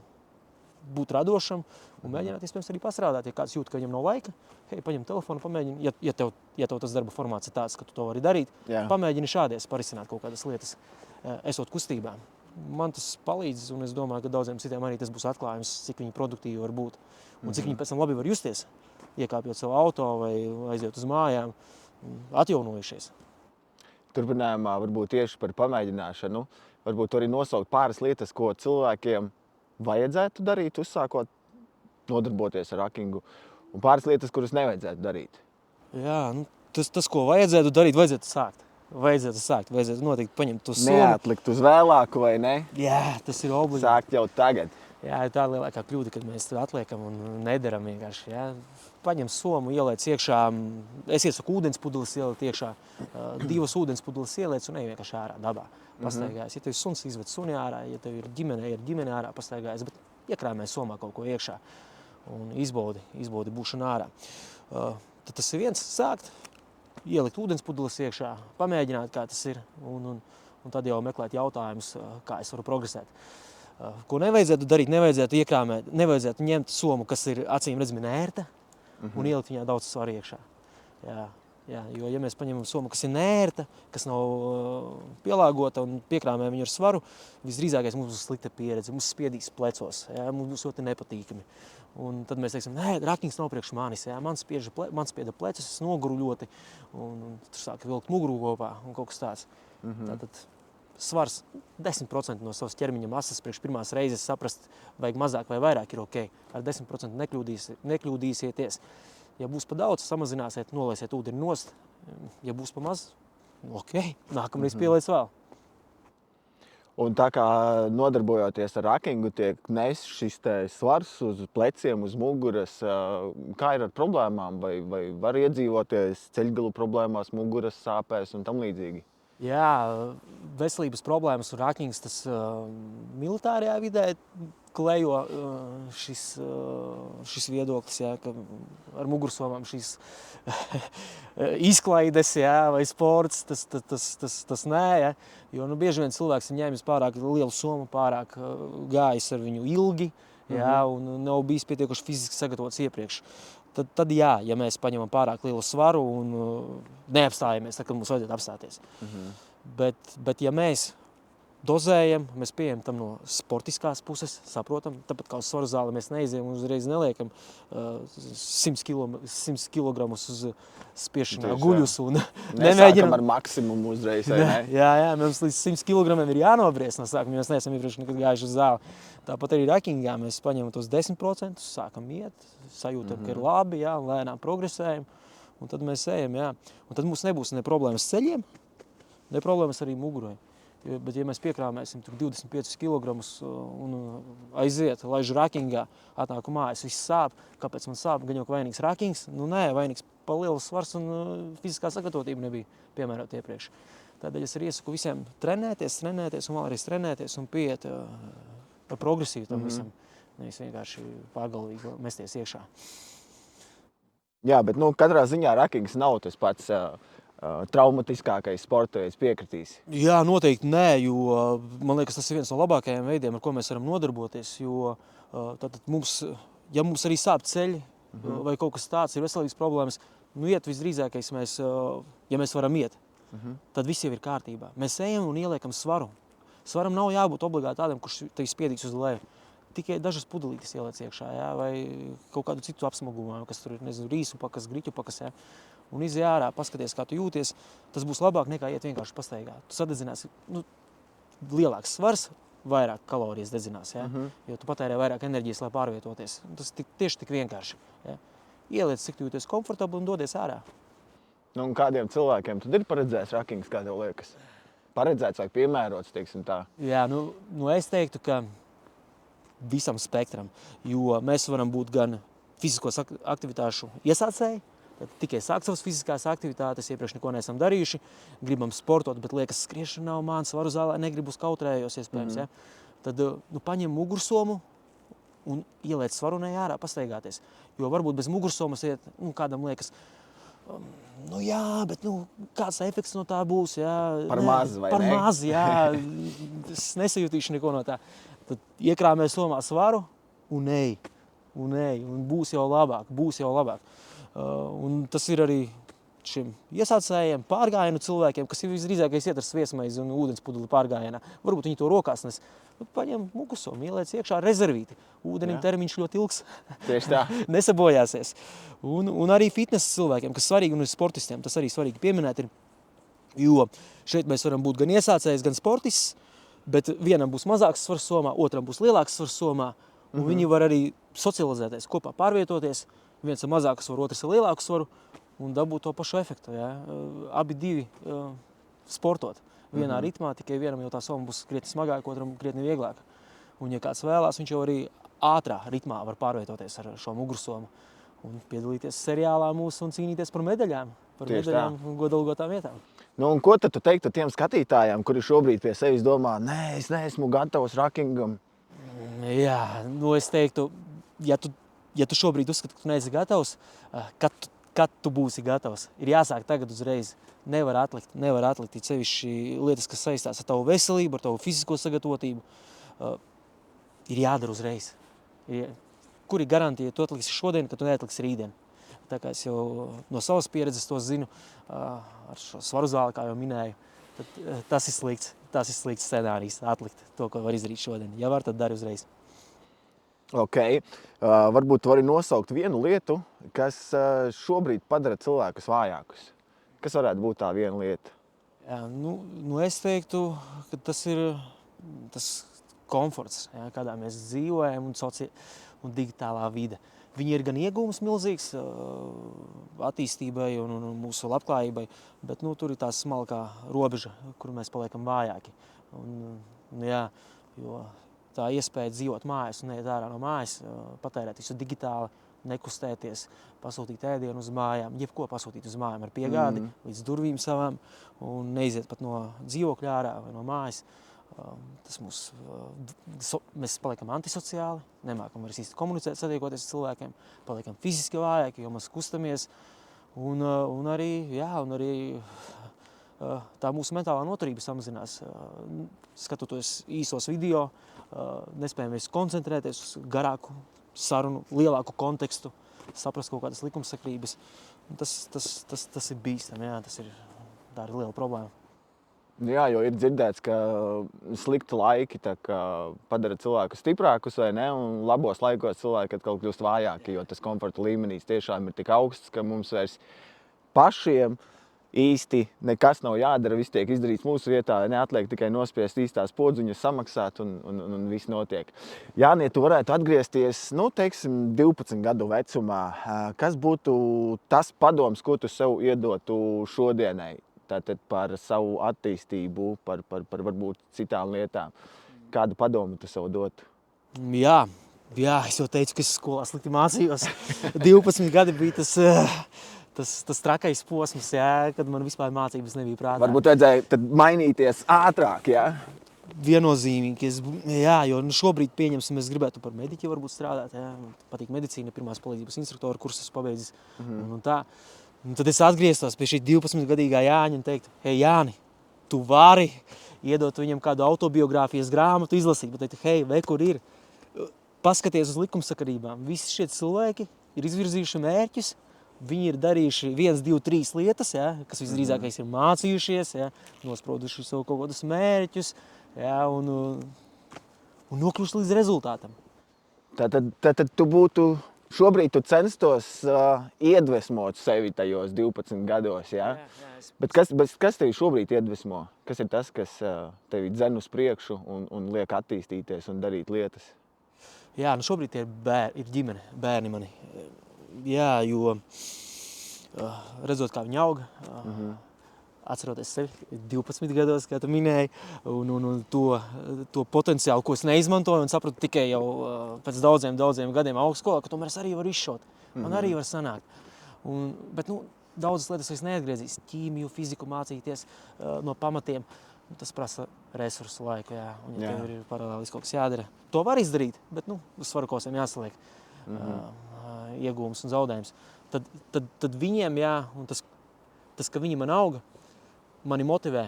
būt radošam un mēģināt, iespējams, arī pastrādāt. Ja kāds jūt, ka viņam nav laika, paņem telefonu, pamēģini, ja tev tas darba formāts ir tāds, ka tu to vari darīt, pamēģini šādies parisināt kaut kādas lietas, esot kustībā. Man tas palīdz, un es domāju, ka daudziem citiem arī tas būs atklājums, cik viņi produktīvi var būt, un cik viņi pēc tam labi var justies, iekāpjot savu auto vai aiziet uz mājām, atjaunojušies. Turpinājumā varbūt tieši par pamēģināšanu, varbūt arī nosaukt pāris lietas, ko cilvēkiem vajadzētu darīt, uzsākot nodarboties ar rakingu, un pāris lietas, kuras nevajadzētu darīt. Jā, nu, tas, ko vajadzētu darīt, vajadzētu sākt. Vajadzētu noteikti paņemt to somu. Neatlikt uz vēlāku, vai ne? Jā, tas ir obligāti. Sākt jau tagad. Jā, tā ir lielākā kļūda, kad mēs atliekam un nedaram vienkārši. Jā. Paņem somu, ieliec iekšā, es iesaku ūdenspudeles ieliec iekšā, 2 ūdenspudeles ieliec un ej vienkārši ārā dabā. Pastaigājas. Ja tev ir suns, izved suni ārā, ja tev ir ģimene ārā, pastaigājas, bet iekrāmē somā kaut ko iekšā un izbaudi būšanu ārā. Tad tas ir viens, sākt. ielikt ūdenspudeles iekšā, pamēģināt, kā tas ir, un tad jau meklēt jautājumus, kā es varu progresēt. Ko nevajadzētu darīt, nevajadzētu iekrāmēt, nevajadzētu ņemt somu, kas ir acīm redzami nērta, un ielikt viņā daudz svaru iekšā. Jā, jo, ja mēs paņemam somu, kas ir nērta, kas nav pielāgota un piekrāmē viņu ar svaru, visdrīzākais mums būs slikta pieredze, mums spiedīs plecos, mums būs ļoti nepatīkami. Un tad mēs teiksim, nē, rakings nav priekš manis, man spieda plecus, es noguru ļoti, un tur sāk vilkt muguru kopā un kaut kas tāds. Tātad svars 10% no savas ķermeņa masas priekš pirmās reizes saprast, vajag mazāk vai vairāk ir ok. Ar 10% nekļūdīsieties. Ja būs pa daudz, samazināsiet, nolaisiet ūdeni nost. Ja būs pa maz, ok, nākamreiz pieliec vēl. Un tā kā nodarbojoties ar rakingu, tiek nes šis svars uz pleciem, uz muguras, kā ir ar problēmām? Vai var iedzīvoties ceļgalu problēmās, muguras sāpēs un tam līdzīgi? Jā, veselības problēmas un rakings, tas militārajā vidē klejo šis viedoklis, ka ar mugursomām šīs izklaides vai sports, tas nē. Jo bieži vien cilvēks ir ņēmis pārāk lielu somu, pārāk gājis ar viņu ilgi, un nav bijis pietiekuši fiziski sagatavots iepriekš. Tad jā, ja mēs paņemam pārāk lielu svaru un neapstājamies, tad, kad mums vajadzētu apstāties. Bet ja mēs dozējam, mēs pieejam tam no sportiskās puses, saprotam, tāpat kā uz svaru zāli mēs neizējam un uzreiz neliekam 100 kilogramus uz spiešanā guļus un nesākam ar maksimumu uzreiz, vai ne? Jā, mums līdz 100 kilogramiem ir jānobriest no sākuma, jo mēs neesam iepriekš nekad gājuši uz zāli. Tāpat arī rakingā mēs paņemam tos 10%, sākam iet, sajūtam, ka ir labi, lēnām progresējam, un tad mēs ejam, Un tad mums nebūs ne problēmas ceļiem, ne problēmas arī mugurai. Bet ja mēs piekrāmēsim 25 kilogramus un aiziet, laižu rakingā, atnāku mājās, viss sāp, kāpēc man sāp, gan jau vainīgs rakings? Nē, vainīgs pa liels svars un fiziskā sagatavotība nebija piemērot iepriekš. Tādēļ es arī iesaku visiem trenēties un vēlreiz trenēties un pieiet par progresīvu tam visam. Nevis vienkārši pārgalvīgi mesties iekšā. Jā, bet katrā ziņā rakings nav tas pats traumatiskākais sporta veids, piekritīs? Jā, noteikti nē, jo man liekas, tas ir viens no labākajiem veidiem, ar ko mēs varam nodarboties, jo ja mums arī sāp ceļi vai kaut kas tāds, ir veselības problēmas, iet visdrīzākais ja mēs varam iet, tad viss jau ir kārtībā. Mēs ejam un ieliekam svaru. Svaram nav jābūt obligāti tādam, kurš tevi spiedīs uz leju. Tikai dažas pudelītes ieliec iekšā, vai kaut kādu citu apsmagumu, kas tur ir, rīsu pakas, griķu pakas, un izej ārā, paskaties, kā tu jūties, tas būs labāk nekā iet vienkārši pastaigā. Tu sadedzinās, lielāks svars, vairāk kalorijas dedzinās, jo tu patērē vairāk enerģijas, lai pārvietoties. Tas tieši tik vienkārši. Ieliec, cik tu jūties komfortabli un dodies ārā. Un kādiem cilvēkiem tad ir paredzēts rakings, kā tev liekas? Paredzēts vai piemērots, teiksim tā? Jā, es teiktu, ka visam spektram, jo mēs varam būt gan fiziskos aktivitāšu iesācēji, tikai sākt savas fiziskās aktivitātes, iepriekš neko neesam darījuši, gribam sportot, bet liekas, skriešana nav man, svaru zālē negribu kautrējos iespējams, Tad paņem mugursomu un ieliec svaru un ej ārā pastaigāties. Jo varbūt bez mugursomas iet, kādam liekas, bet kāds efekts no tā būs, Par maz, vai ne? Par maz, es nesajūtīšu neko no tā. Tad iekrāmē somā svaru un ej, un būs jau labāk. Un tas ir arī šiem iesācējiem, pārgājienu cilvēkiem, kas ir visdrīzākais iet ar sviesmaizi un ūdenspudeli pārgājienā. Varbūt viņi to rokās nes. Paņem mugusomu, ieliec iekšā rezervīti. Ūdenim termiņš ļoti ilgs. Tieši tā. Nesabojāsies. Un arī fitnesa cilvēkiem, kas svarīgi, un sportistiem, tas arī svarīgi pieminēt ir, jo šeit mēs varam būt gan iesācējs, gan sportists, bet vienam būs mazāks svars somā, otram būs lielāks svars somā, un viņi var arī socializēties, kopā pārvietoties, viens ar mazāku svaru, otrs ar lielāku svaru, un dabūt to pašu efektu. Abi divi sportot vienā ritmā, tikai vienam jau tā soma būs krietni smagāka, otram krietni vieglāka. Un ja kāds vēlās, viņš jau arī ātrā ritmā var pārvietoties ar šo mugursomu un piedalīties seriālā mūsu un cīnīties par medaļām, un godalgotām vietām. Un ko tad tu teiktu tiem skatītājiem, kuri šobrīd pie sevis domā, nē, es neesmu gatavs rakingam? Es teiktu, ja tu šobrīd uzskati, ka tu neesi gatavs, kad kad tu būsi gatavs. Ir jāsāk tagad uzreiz. Nevar atlikt. Ir sevišķi lietas, kas saistās ar tavu veselību, ar tavu fizisko sagatavotību. Ir jādara uzreiz. Kur ir garantīja, tu atliksi šodien, ka tu neatliksi rītdien. Tā kā es jau no savas pieredzes to zinu, ar šo svaru zāli, kā jau minēju, tad tas ir slikts scenārijs atlikt to, ko var izdarīt šodien. Ja var, tad dari uzreiz. Ok. Varbūt tu vari nosaukt vienu lietu, kas šobrīd padara cilvēkus vājākus. Kas varētu būt tā viena lieta? Jā, es teiktu, ka tas ir tas komforts, kādā mēs dzīvojam un digitālā vide. Viņi ir gan iegūms milzīgs attīstībai un mūsu labklājībai, bet tur ir tā smalkā robeža, kur mēs paliekam vājāki. Jo tā iespēja dzīvot mājās un neiet ārā no mājas, patērēt visu digitāli, nekustēties, pasūtīt ēdienu uz mājām, jebko pasūtīt uz mājām ar piegādi līdz durvīm savām un neiziet pat no dzīvokļa ārā vai no mājas. Mēs paliekam antisociāli, nemākam vairs īsti komunicēt, satiekoties ar cilvēkiem, paliekam fiziski vājāki, jo mēs kustamies. Un arī tā mūsu mentālā noturība samazinās. Skatoties īsos video, nespējam mēs koncentrēties uz garāku sarunu, lielāku kontekstu, saprast kaut kādas likumsakrības. Tas ir bīstami, tā ir liela problēma. Jā, jo ir dzirdēts, ka slikti laiki padara cilvēkus stiprākus, vai ne? Un labos laikos cilvēki atkal kļūst vājāki, jo tas komforta līmenis tiešām ir tik augsts, ka mums vairs pašiem īsti nekas nav jādara, viss tiek izdarīts mūsu vietā, neatliek tikai nospiest īstās podziņas, samaksāt un viss notiek. Jāni, ja tu varētu atgriezties, 12 gadu vecumā, kas būtu tas padoms, ko tu sev iedotu šodienai? Tātad par savu attīstību, par varbūt citām lietām. Kādu padomu tu sev dotu? Jā, es jau teicu, ka es skolā slikti mācījos. 12 gadi bija tas trakais posms, kad man vispār mācības nebija prātā. Varbūt vajadzēja tad mainīties ātrāk, jā? Viennozīmīgi. Jo šobrīd, pieņemsim, es gribētu par mediķi varbūt strādāt. Man patīk medicīna, pirmās palīdzības instruktora kursus pabeidzis. Un tā. Un tad es atgrieztos pie šī 12-gadīgā Jāņa un teiktu, hei Jāni, tu vari iedot viņam kādu autobiogrāfijas grāmatu izlasīt, bet teikt, hei, kur ir? Paskaties uz likumsakarībām. Visi šie cilvēki ir izvirzījuši mērķus, viņi ir darījuši 1, 2, 3 lietas, kas visdrīzākais ir mācījušies, nosprauduši sev kaut kādus mērķus, un nokļūst līdz rezultātam. Tātad tu būtu... Šobrīd tu censtos iedvesmot sevi tajos 12 gados, jā? Bet kas tevi šobrīd iedvesmo? Kas ir tas, kas tevi dzen uz priekšu un liek attīstīties un darīt lietas? Jā, šobrīd ir ģimene, bērni mani. Jā, jo redzot, kā viņi auga, atceroties sevi 12 gados, kā tu minēji, un to potenciālu, ko es neizmantoju, un sapratu tikai jau pēc daudziem gadiem augstskolā, ka tomēr es arī varu izšaut. Man arī var sanākt. Bet daudzas lietas es neatgriezīs. Ķīmiju, fiziku mācīties no pamatiem. Tas prasa resursu laiku, un ja tev ir paralēli kaut kas jādara. To var izdarīt, bet uz svaru kosiem jāsaliek iegūmus un zaudējums. Tad viņiem, un tas, ka viņi man auga, mani motivē,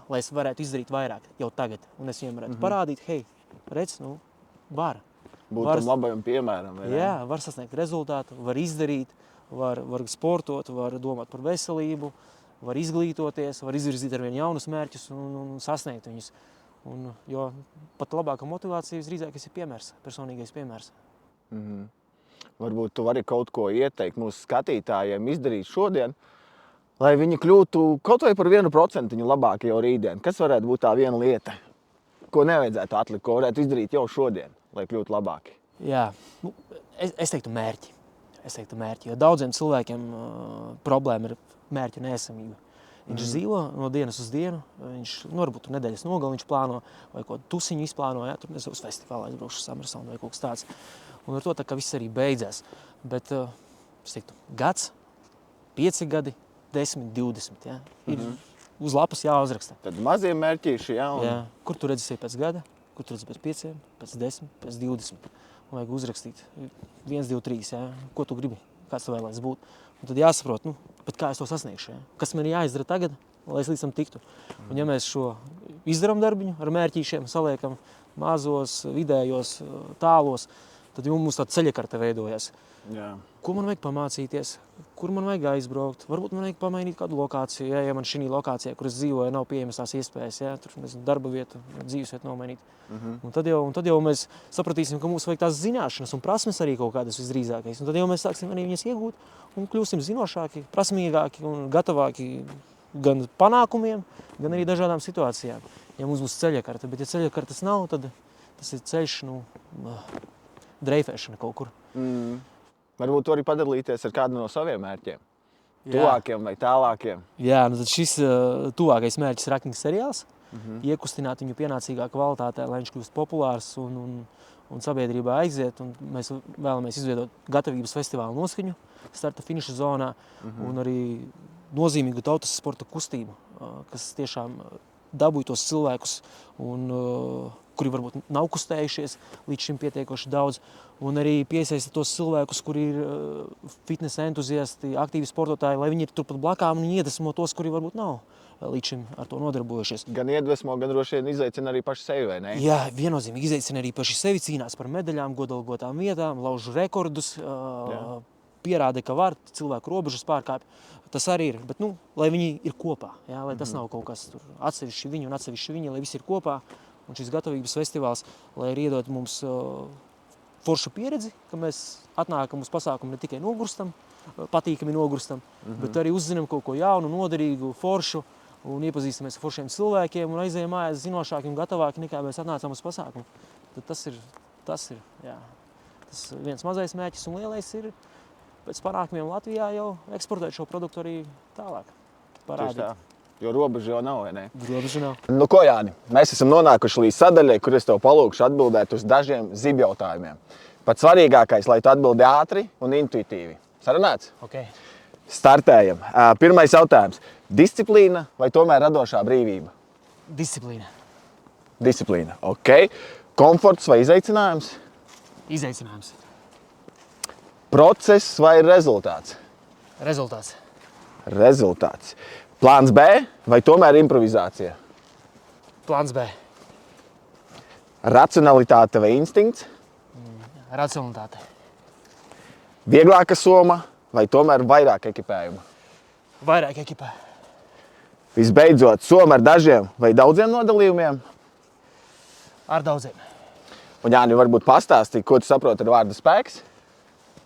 lai es varētu izdarīt vairāk jau tagad. Un es viņiem varētu parādīt, hei, redz, var. Būt tam labajam piemēram. Jā, var sasniegt rezultātu, var izdarīt, var sportot, var domāt par veselību, var izglītoties, var izvirzīt ar vien jaunus mērķus un sasniegt viņus. Jo pat labāka motivācija visdrīzākais ir piemērs, personīgais piemērs. Varbūt tu vari kaut ko ieteikt mūsu skatītājiem izdarīt šodien, lai viņi kļūtu kaut vai par 1% labāki jau rītdien. Kas varētu būt tā viena lieta, ko nevajadzētu atlikt, ko varētu izdarīt jau šodien, lai kļūtu labāki? Jā, es teiktu mērķi. Jo daudziem cilvēkiem problēma ir mērķu neesamība. Viņš dzīvo no dienas uz dienu, viņš varbūt nedēļas nogali viņš plāno, vai kaut tusiņu izplāno, tur uz festivālā aizbraukšu Summersound vai kaut kas tāds. Un ar to tā kā viss arī beidzās. Bet, es teiktu, gads, 5 gadi, 10, 20, ir uz lapas jāuzraksta. Tad mazie mērķīši, Kur tu redzi sevi pēc gada, kur tu redzi pēc 5, pēc 10, pēc 20. Vajag uzrakstīt 1, 2, 3, ko tu gribi, kāds tu vēlēs būt. Un tad jāsaprot, bet kā es to sasniegšu, ja? Kas man jāizdara tagad, lai es līdz tam tiktu. Un ja mēs šo izdaram darbiņu ar mērķīšiem, saliekam mazos, vidējos, tālos, tad mums tā ceļakarte veidojas. Jā. Ko man vajag pamācīties, kur man vajag aizbraukt, varbūt man vajag pamainīt kādu lokāciju, ja man šī lokācijā, kur es dzīvoju, nav pieejamas tās iespējas, ja, tur darba vietu, dzīvesvietu nomainīt. Un tad jau mēs sapratīsim, ka mums vajag tās zināšanas un prasmes arī kaut kādas visdrīzākais. Un tad jau mēs sāksim arī viņas iegūt un kļūsim zinošāki, prasmīgāki un gatavāki gan panākumiem, gan arī dažādām situācijām. Ja mums būs ceļakarte, bet ja ceļakartes nav, tad tas ir ceļš, dreifēšana kaut kur. Varbūt tu arī padalīties ar kādu no saviem mērķiem. Tuvākiem vai tālākiem. Jā, tad šis tuvākais mērķis ir Akņas seriāls. Iekustināt viņu pienācīgā kvalitātē, lai viņš kļūst populārs un sabiedrībā aiziet. Un mēs vēlamies izveidot gatavības festivālu Noskaņu starta finiša zonā un arī nozīmīgu tautas sporta kustību, kas tiešām dabūja tos cilvēkus, kuri varbūt nav kustējušies līdz šim pietiekoši daudz, un arī piesaista tos cilvēkus, kuri ir fitnesa entuziasti, aktīvi sportotāji, lai viņi ir turpat blakām un iedvesmo tos, kuri varbūt nav līdz šim ar to nodarbojušies. Gan iedvesmo, gan droši vien izaicina arī paši sevi, vai ne? Jā, viennozīmīgi izaicina arī paši sevi, cīnās par medaļām, godalgotām vietām, lauž rekordus, pierāda, ka var, cilvēku robežas pārkāpj. Tas arī ir, bet lai viņi ir kopā, jā, lai tas nav kaut kas tur atsevišķi viņi un atsevišķi viņi, lai visi ir kopā. Un šis gatavības festivāls, lai ir iedot mums foršu pieredzi, ka mēs atnākam uz pasākumu ne tikai nogurstam, patīkami nogurstam, bet arī uzzinām kaut ko jaunu, noderīgu, foršu un iepazīstamies ar foršiem cilvēkiem un aizējam mājās zinošāki un gatavāki nekā mēs atnācām uz pasākumu. Tad tas ir viens mazais mērķis un lielais ir pēc panākumiem Latvijā jau eksportēt šo produktu arī tālāk. Parādīt. Jo robeža jau nav, vai ne? Robeža nav. Ko, Jāni, mēs esam nonākuši līdz sadaļai, kur es tev palūkšu atbildēt uz dažiem zibjautājumiem. Pats svarīgākais, lai tu atbildi ātri un intuitīvi. Sarunāts? Ok. Startējam. Pirmais jautājums. Disciplīna vai tomēr radošā brīvība? Disciplīna. Disciplīna, ok. Komforts vai izaicinājums? Izaicinājums. Process vai rezultāts? Rezultāts. Rezultāts. Plāns B vai tomēr improvizācija? Plāns B. Racionalitāte vai instinkts? Racionalitāte. Vieglāka soma vai tomēr vairāk ekipējuma? Vairāk ekipē. Visbeidzot, soma ar dažiem vai daudziem nodalījumiem? Ar daudziem. Un Jāni, varbūt pastāstīja, ko tu saproti ar vārdu spēks?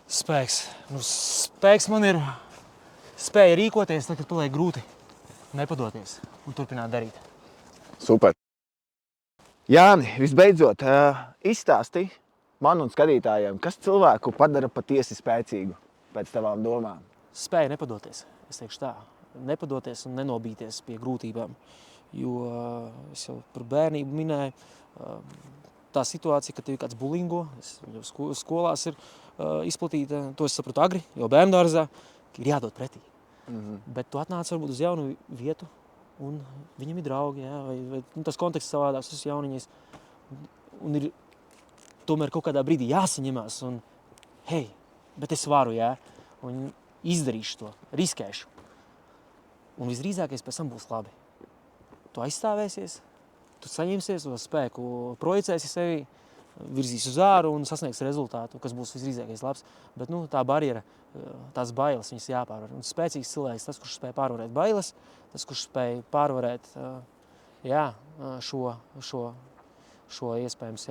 Spēks. Spēks man ir spēja rīkoties, tad, kad paliek grūti. Nepadoties un turpināt darīt. Super. Jāni, visbeidzot, izstāsti man un skatītājiem, kas cilvēku padara patiesi spēcīgu pēc tavām domām? Spēja nepadoties, es teikšu tā. Nepadoties un nenobīties pie grūtībām. Jo es jau par bērnību minēju, tā situācija, ka tev ir kāds bulingo, skolās ir izplatīta, to es sapratu agri, jau bērndārzā, ir jādod pretī. Bet tu atnāc varbūt uz jaunu vietu un viņam ir draugi, jā, vai tas konteksts savādāks, tas jauniņais. Un ir tomēr kaut kādā brīdī jāsaņemās un hei, bet es varu, jā, un izdarīšu to, riskēšu. Un visdrīzākais pēc tam būs labi. Tu aizstāvēsies, tu saņemsies to spēku, projicēsi sevi, virzīs uz āru un sasniegs rezultātu, kas būs visdrīzākais labs. Bet tā barjera, tās bailes, viņas jāpārvar. Un spēcīgs cilvēks, tas, kurš spēj pārvarēt bailes, tas, kurš spēj pārvarēt šo iespējams,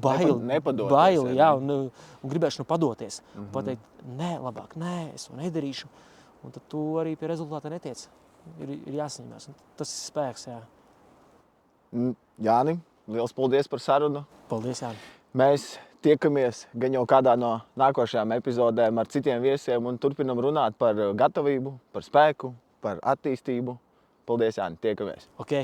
baili, jā, un gribēšanu padoties. Pateikt, nē, labāk, nē, es to nedarīšu. Un tad tu arī pie rezultāta netiec. Ir jāsaņemās. Tas ir spēks, jā. Jāni, liels paldies par sarunu. Paldies, Jāni. Mēs tiekamies gan jau kādā no nākošajām epizodēm ar citiem viesiem un turpinam runāt par gatavību, par spēku, par attīstību. Paldies, Jāni, tiekamies. Ok,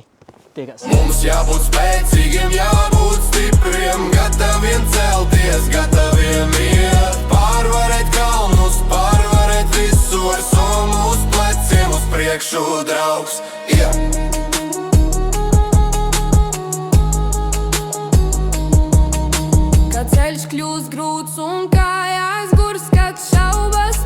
tiekās. Mums jābūt spēcīgiem, jābūt stipriem, gataviem celties, gataviem iet, pārvarēt kalnus, pārvarēt visu ar somu uz pleciem, uz priekšu draugs. Kad ceļš kļūst grūts un kājās gurs, skats šaubas